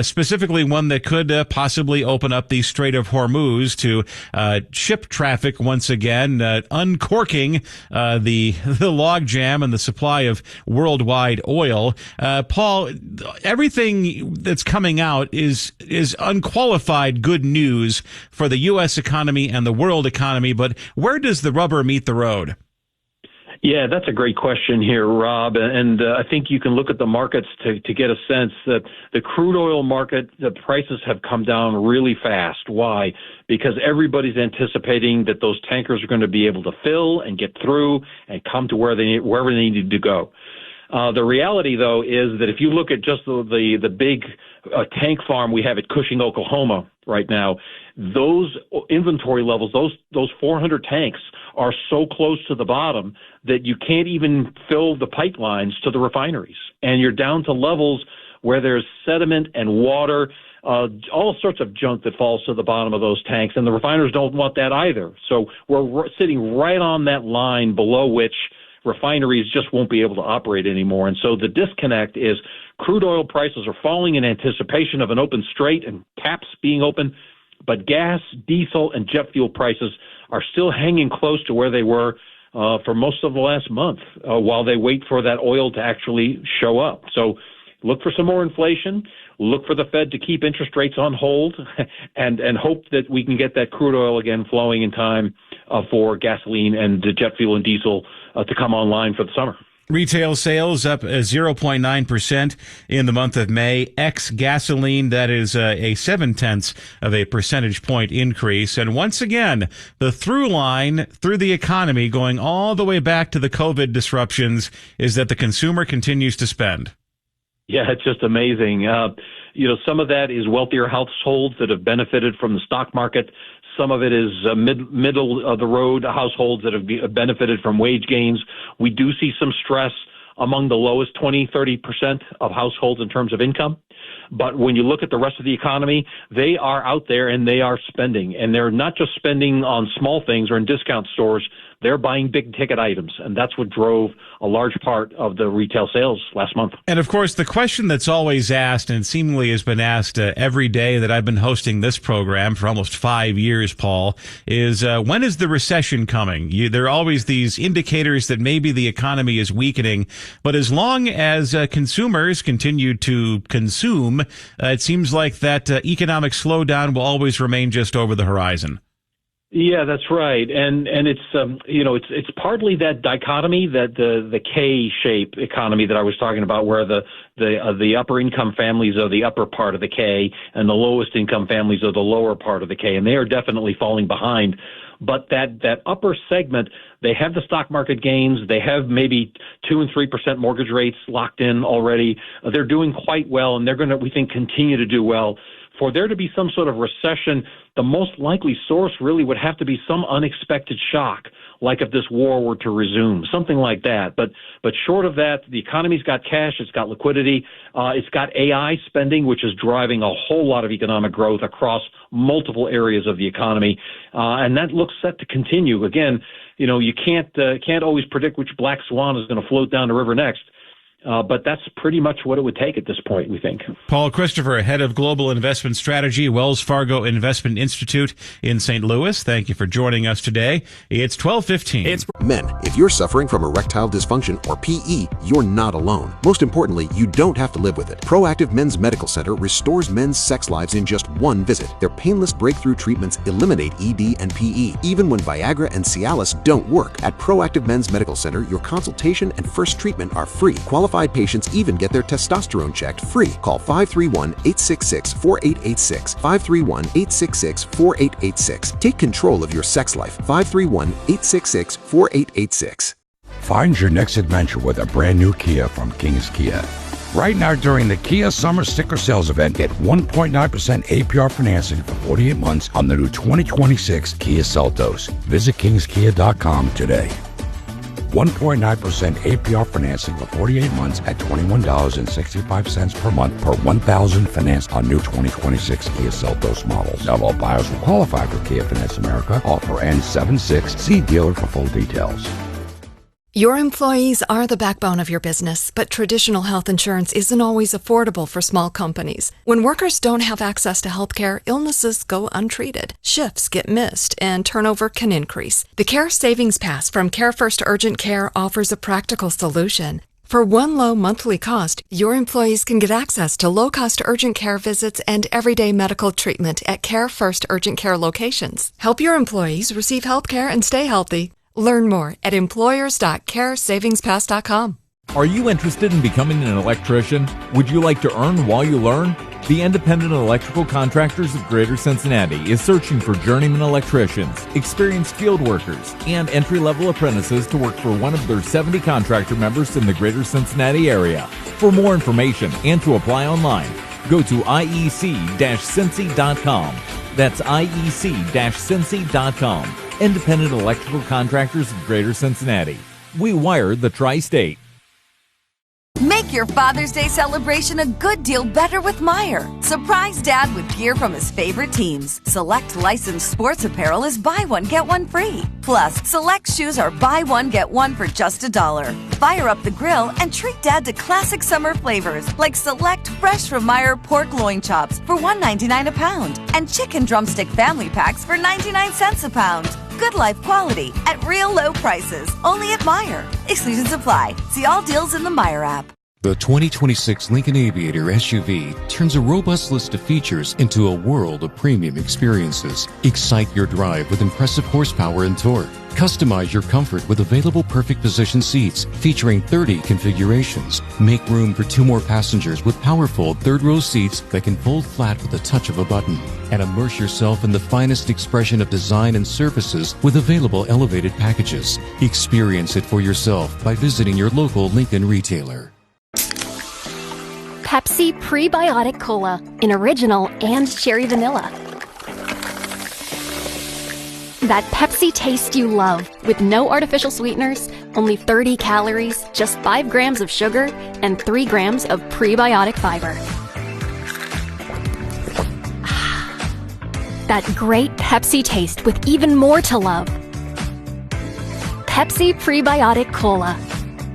specifically one that could possibly open up the Strait of Hormuz to ship traffic once again, uncorking the logjam and the supply of worldwide oil. Paul, everything that's coming out is unqualified good news for the U.S. economy and the world economy, but where does the rubber meet the road? Yeah, that's a great question here, Rob. And I think you can look at the markets to get a sense that the crude oil market, the prices have come down really fast. Why? Because everybody's anticipating that those tankers are going to be able to fill and get through and come to wherever they need to go. The reality, though, is that if you look at just the big tank farm we have at Cushing, Oklahoma right now, those inventory levels, those 400 tanks are so close to the bottom that you can't even fill the pipelines to the refineries. And you're down to levels where there's sediment and water, all sorts of junk that falls to the bottom of those tanks. And the refiners don't want that either. So we're sitting right on that line below which refineries just won't be able to operate anymore. And so the disconnect is crude oil prices are falling in anticipation of an open strait and taps being open, but gas, diesel, and jet fuel prices are still hanging close to where they were for most of the last month while they wait for that oil to actually show up. So look for some more inflation, look for the Fed to keep interest rates on hold, and hope that we can get that crude oil again flowing in time for gasoline and jet fuel and diesel to come online for the summer. Retail sales up 0.9% in the month of May. Ex-gasoline, that is a 0.7 of a percentage point increase. And once again, the through line through the economy going all the way back to the COVID disruptions is that the consumer continues to spend. Yeah, it's just amazing. Some of that is wealthier households that have benefited from the stock market. Some of it is middle of the road households that have benefited from wage gains. We do see some stress among the lowest 20-30% of households in terms of income. But when you look at the rest of the economy, they are out there and they are spending. And they're not just spending on small things or in discount stores. They're buying big ticket items. And that's what drove a large part of the retail sales last month. And of course, the question that's always asked and seemingly has been asked every day that I've been hosting this program for almost 5 years, Paul, is when is the recession coming? There are always these indicators that maybe the economy is weakening. But as long as consumers continue to consume, it seems like that economic slowdown will always remain just over the horizon. Yeah, that's right, and it's it's partly that dichotomy, that the K-shape economy that I was talking about, where the upper income families are the upper part of the K, and the lowest income families are the lower part of the K, and they are definitely falling behind. But that upper segment, they have the stock market gains. They have maybe 2 and 3% mortgage rates locked in already. They're doing quite well, and they're going to, we think, continue to do well. For there to be some sort of recession, the most likely source really would have to be some unexpected shock, like if this war were to resume, something like that. But short of that, the economy's got cash, it's got liquidity, it's got AI spending, which is driving a whole lot of economic growth across multiple areas of the economy, and that looks set to continue. Again, you can't always predict which black swan is going to float down the river next. But that's pretty much what it would take at this point, we think. Paul Christopher, head of Global Investment Strategy, Wells Fargo Investment Institute in St. Louis. Thank you for joining us today. It's 12:15. Men, if you're suffering from erectile dysfunction or PE, you're not alone. Most importantly, you don't have to live with it. Proactive Men's Medical Center restores men's sex lives in just one visit. Their painless breakthrough treatments eliminate ED and PE, even when Viagra and Cialis don't work. At Proactive Men's Medical Center, your consultation and first treatment are free. Qualified patients even get their testosterone checked free. Call 531-866-4886. 531-866-4886. Take control of your sex life. 531-866-4886. Find your next adventure with a brand new Kia from King's Kia. Right now during the Kia Summer Sticker Sales Event, get 1.9% APR financing for 48 months on the new 2026 Kia Seltos. Visit kingskia.com today. 1.9% APR financing for 48 months at $21.65 per month per 1,000 financed on new 2026 Kia Seltos models. Not all buyers will qualify for Kia Finance America. Offer ends 7/6. See dealer for full details. Your employees are the backbone of your business, but traditional health insurance isn't always affordable for small companies. When workers don't have access to health care, illnesses go untreated, shifts get missed, and turnover can increase. The Care Savings Pass from Care First Urgent Care offers a practical solution. For one low monthly cost, your employees can get access to low-cost urgent care visits and everyday medical treatment at Care First Urgent Care locations. Help your employees receive health care and stay healthy. Learn more at employers.caresavingpass.com. Are you interested in becoming an electrician? Would you like to earn while you learn? The Independent Electrical Contractors of Greater Cincinnati is searching for journeyman electricians, experienced field workers, and entry-level apprentices to work for one of their 70 contractor members in the Greater Cincinnati area. For more information and to apply online, go to iec-cincy.com. That's iec-cincy.com. Independent Electrical Contractors of Greater Cincinnati. We wire the tri-state. Make your Father's Day celebration a good deal better with Meijer. Surprise Dad with gear from his favorite teams. Select licensed sports apparel is buy one, get one free. Plus, select shoes are buy one, get one for just $1. Fire up the grill and treat Dad to classic summer flavors like select fresh from Meijer pork loin chops for $1.99 a pound and chicken drumstick family packs for 99 cents a pound. Good life quality at real low prices. Only at Meijer. Exclusions apply. See all deals in the Meijer app. The 2026 Lincoln Aviator SUV turns a robust list of features into a world of premium experiences. Excite your drive with impressive horsepower and torque. Customize your comfort with available perfect position seats featuring 30 configurations. Make room for 2 more passengers with powerful third-row seats that can fold flat with the touch of a button. And immerse yourself in the finest expression of design and services with available elevated packages. Experience it for yourself by visiting your local Lincoln retailer. Pepsi Prebiotic Cola in original and cherry vanilla. That Pepsi taste you love with no artificial sweeteners, only 30 calories, just 5 grams of sugar, and 3 grams of prebiotic fiber. That great Pepsi taste with even more to love. Pepsi Prebiotic Cola.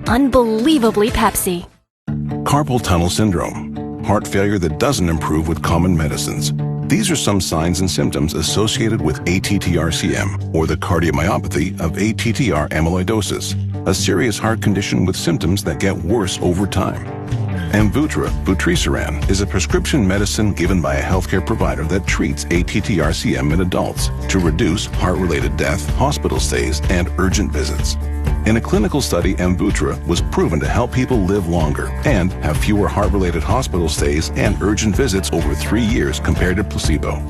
Unbelievably Pepsi. Carpal tunnel syndrome, heart failure that doesn't improve with common medicines. These are some signs and symptoms associated with ATTR-CM, or the cardiomyopathy of ATTR amyloidosis, a serious heart condition with symptoms that get worse over time. Amvuttra, vutrisiran, is a prescription medicine given by a healthcare provider that treats ATTR-CM in adults to reduce heart-related death, hospital stays, and urgent visits. In a clinical study, Amvuttra was proven to help people live longer and have fewer heart-related hospital stays and urgent visits over 3 years compared to placebo.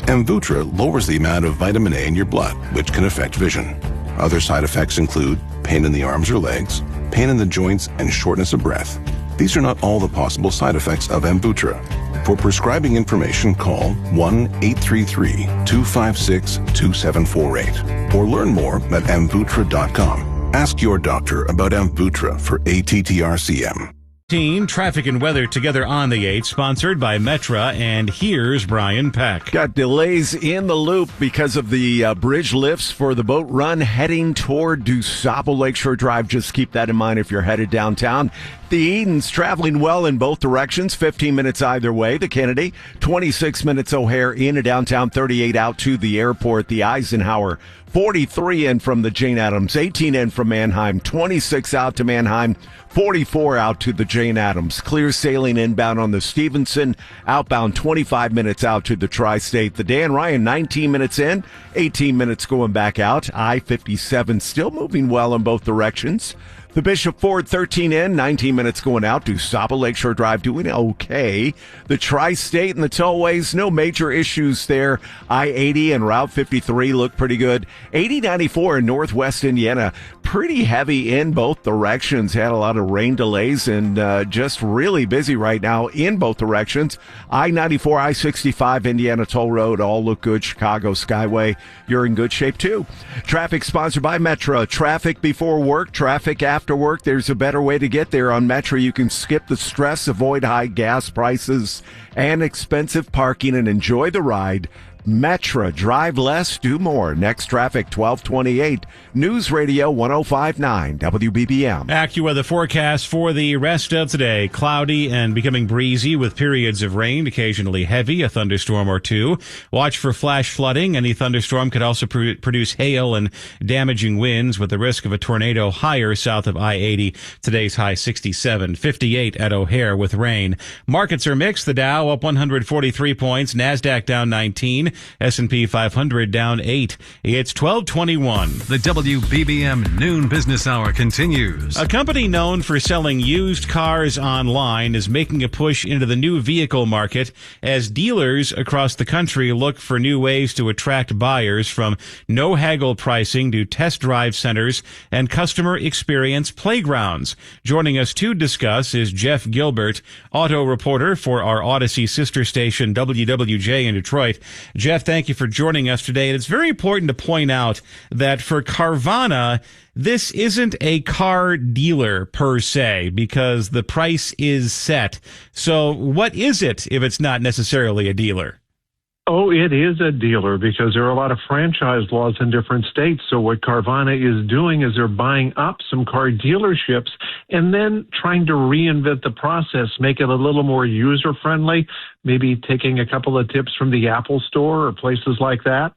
Amvuttra lowers the amount of vitamin A in your blood, which can affect vision. Other side effects include pain in the arms or legs, pain in the joints, and shortness of breath. These are not all the possible side effects of Amvuttra. For prescribing information, call 1-833-256-2748 or learn more at amvuttra.com. Ask your doctor about Amvuttra for ATTR-CM. Traffic and weather together on the 8, sponsored by Metra, and here's Brian Peck. Got delays in the loop because of the bridge lifts for the boat run heading toward DuSable Lakeshore Drive. Just keep that in mind if you're headed downtown. The Eden's traveling well in both directions, 15 minutes either way. The Kennedy, 26 minutes O'Hare into downtown, 38 out to the airport. The Eisenhower, 43 in from the Jane Addams, 18 in from Mannheim, 26 out to Mannheim, 44 out to the Jane Addams. Clear sailing inbound on the Stevenson, outbound 25 minutes out to the Tri-State. The Dan Ryan, 19 minutes in, 18 minutes going back out. I-57 still moving well in both directions. The Bishop Ford, 13 in, 19 minutes going out. DuSable Lakeshore Drive doing okay. The Tri-State and the tollways, no major issues there. I-80 and Route 53 look pretty good. 80-94 in Northwest Indiana, pretty heavy in both directions. Had a lot of rain delays and just really busy right now in both directions. I-94, I-65, Indiana Toll Road, all look good. Chicago Skyway, you're in good shape too. Traffic sponsored by Metra. Traffic before work, traffic after work. There's a better way to get there on Metra. You can skip the stress, avoid high gas prices and expensive parking, and enjoy the ride. Metra, drive less, do more. Next traffic, 1228. News Radio 105.9 WBBM. AccuWeather forecast for the rest of today. Cloudy and becoming breezy with periods of rain, occasionally heavy, a thunderstorm or two. Watch for flash flooding. Any thunderstorm could also produce hail and damaging winds with the risk of a tornado higher south of I-80. Today's high 67, 58 at O'Hare with rain. Markets are mixed. The Dow up 143 points. NASDAQ down 19. S&P 500 down 8. It's 12:21. The WBBM Noon Business Hour continues. A company known for selling used cars online is making a push into the new vehicle market as dealers across the country look for new ways to attract buyers, from no haggle pricing to test drive centers and customer experience playgrounds. Joining us to discuss is Jeff Gilbert, auto reporter for our Odyssey sister station WWJ in Detroit. Jeff, thank you for joining us today. And it's very important to point out that for Carvana, this isn't a car dealer per se, because the price is set. So what is it if it's not necessarily a dealer? Oh, it is a dealer because there are a lot of franchise laws in different states. So what Carvana is doing is they're buying up some car dealerships and then trying to reinvent the process, make it a little more user-friendly, maybe taking a couple of tips from the Apple Store or places like that.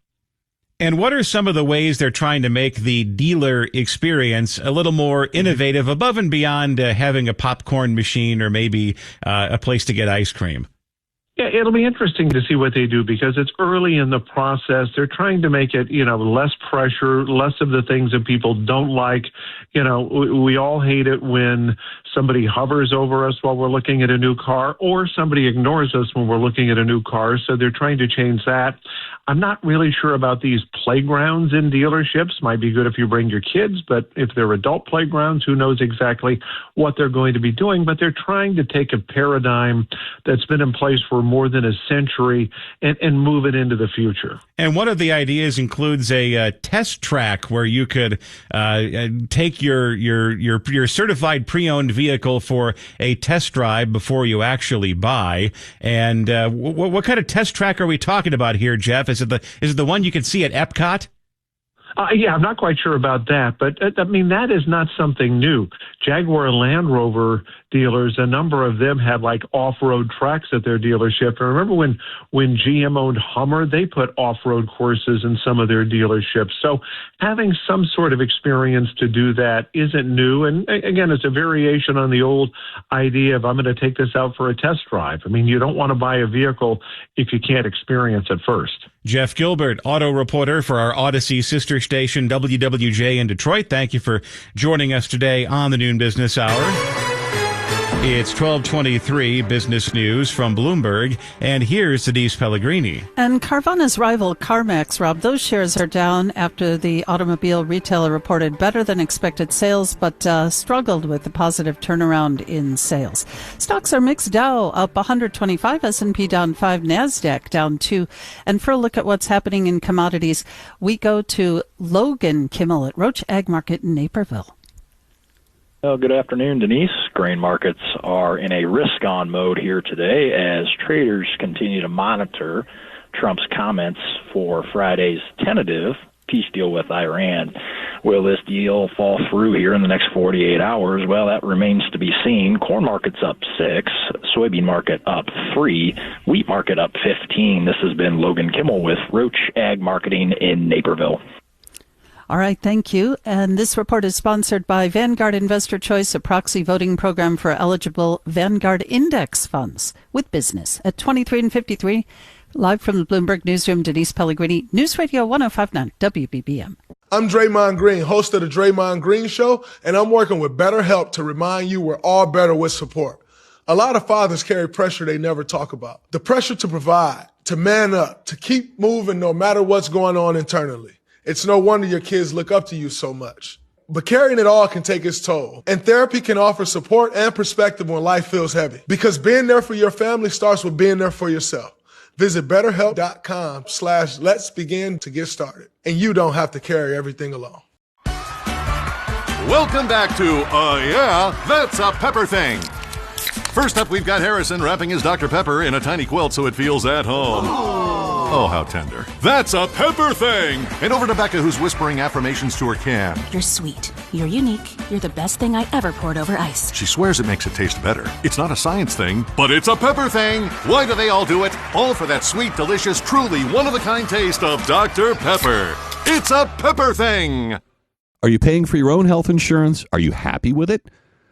And what are some of the ways they're trying to make the dealer experience a little more innovative, above and beyond having a popcorn machine or maybe a place to get ice cream? Yeah, it'll be interesting to see what they do because it's early in the process. They're trying to make it, less pressure, less of the things that people don't like. We all hate it when somebody hovers over us while we're looking at a new car, or somebody ignores us when we're looking at a new car. So they're trying to change that. I'm not really sure about these playgrounds in dealerships. Might be good if you bring your kids, but if they're adult playgrounds, who knows exactly what they're going to be doing. But they're trying to take a paradigm that's been in place for more than a century and move it into the future. And one of the ideas includes a test track where you could take your certified pre-owned vehicle for a test drive before you actually buy. And what kind of test track are we talking about here, Jeff? Is it the one you can see at Epcot? Yeah, I'm not quite sure about that, but that is not something new. Jaguar Land Rover dealers, a number of them had like off-road tracks at their dealership. And remember when GM owned Hummer, they put off-road courses in some of their dealerships. So having some sort of experience to do that isn't new. And again, it's a variation on the old idea of I'm going to take this out for a test drive. You don't want to buy a vehicle if you can't experience it first. Jeff Gilbert, auto reporter for our Odyssey sister station WWJ in Detroit. Thank you for joining us today on the Noon Business Hour. It's 12:23 business news from Bloomberg, and here's Denise Pellegrini. And Carvana's rival CarMax, Rob, those shares are down after the automobile retailer reported better than expected sales, but struggled with the positive turnaround in sales. Stocks are mixed. Dow up 125, S&P down 5, NASDAQ down 2. And for a look at what's happening in commodities, we go to Logan Kimmel at Roach Ag Market in Naperville. Well, good afternoon, Denise. Grain markets are in a risk-on mode here today as traders continue to monitor Trump's comments for Friday's tentative peace deal with Iran. Will this deal fall through here in the next 48 hours? Well, that remains to be seen. Corn market's up 6, soybean market up 3, wheat market up 15. This has been Logan Kimmel with Roach Ag Marketing in Naperville. All right, thank you. And this report is sponsored by Vanguard Investor Choice, a proxy voting program for eligible Vanguard index funds with business at 23 and 53. Live from the Bloomberg Newsroom, Denise Pellegrini, News Radio 105.9 WBBM. I'm Draymond Green, host of the Draymond Green Show, and I'm working with BetterHelp to remind you we're all better with support. A lot of fathers carry pressure they never talk about. The pressure to provide, to man up, to keep moving no matter what's going on internally. It's no wonder your kids look up to you so much. But carrying it all can take its toll. And therapy can offer support and perspective when life feels heavy. Because being there for your family starts with being there for yourself. Visit BetterHelp.com/Let's Begin to get started. And you don't have to carry everything alone. Welcome back to Yeah, That's a Pepper Thing. First up, we've got Harrison wrapping his Dr. Pepper in a tiny quilt so it feels at home. Oh, how tender. That's a pepper thing. And over to Becca, who's whispering affirmations to her can. You're sweet. You're unique. You're the best thing I ever poured over ice. She swears it makes it taste better. It's not a science thing, but it's a pepper thing. Why do they all do it? All for that sweet, delicious, truly one-of-a-kind taste of Dr. Pepper. It's a pepper thing. Are you paying for your own health insurance? Are you happy with it?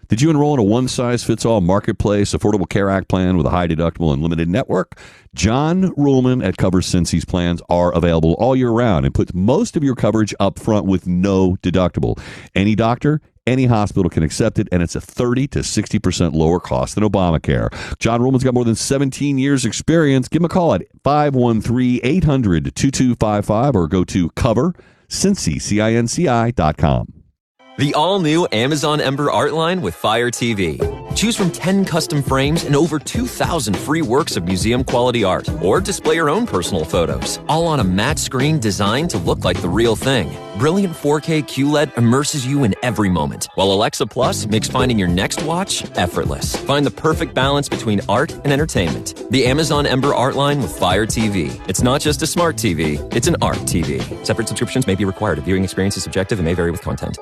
Did you enroll in a one-size-fits-all Marketplace Affordable Care Act plan with a high deductible and limited network? John Ruhlman at Cover Cincy's plans are available all year round and puts most of your coverage up front with no deductible. Any doctor, any hospital can accept it, and it's a 30 to 60% lower cost than Obamacare. John Ruhlman's got more than 17 years experience. Give him a call at 513-800-2255 or go to covercincy.com. The all-new Amazon Ember art line with Fire TV. Choose from 10 custom frames and over 2,000 free works of museum-quality art. Or display your own personal photos. All on a matte screen designed to look like the real thing. Brilliant 4K QLED immerses you in every moment, while Alexa Plus makes finding your next watch effortless. Find the perfect balance between art and entertainment. The Amazon Ember art line with Fire TV. It's not just a smart TV, it's an art TV. Separate subscriptions may be required. Viewing experience is subjective and may vary with content.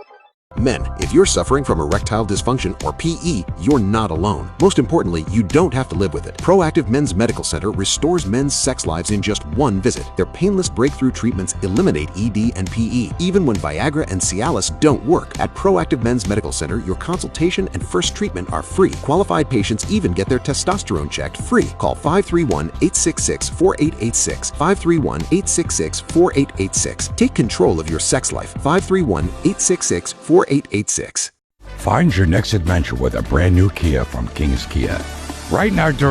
Men, if you're suffering from erectile dysfunction or PE, you're not alone. Most importantly, you don't have to live with it. Proactive Men's Medical Center restores men's sex lives in just one visit. Their painless breakthrough treatments eliminate ED and PE, even when Viagra and Cialis don't work. At Proactive Men's Medical Center, your consultation and first treatment are free. Qualified patients even get their testosterone checked free. Call 531-866-4886. 531-866-4886. Take control of your sex life. 531-866-4886. Find your next adventure with a brand new Kia from King's Kia. Right now during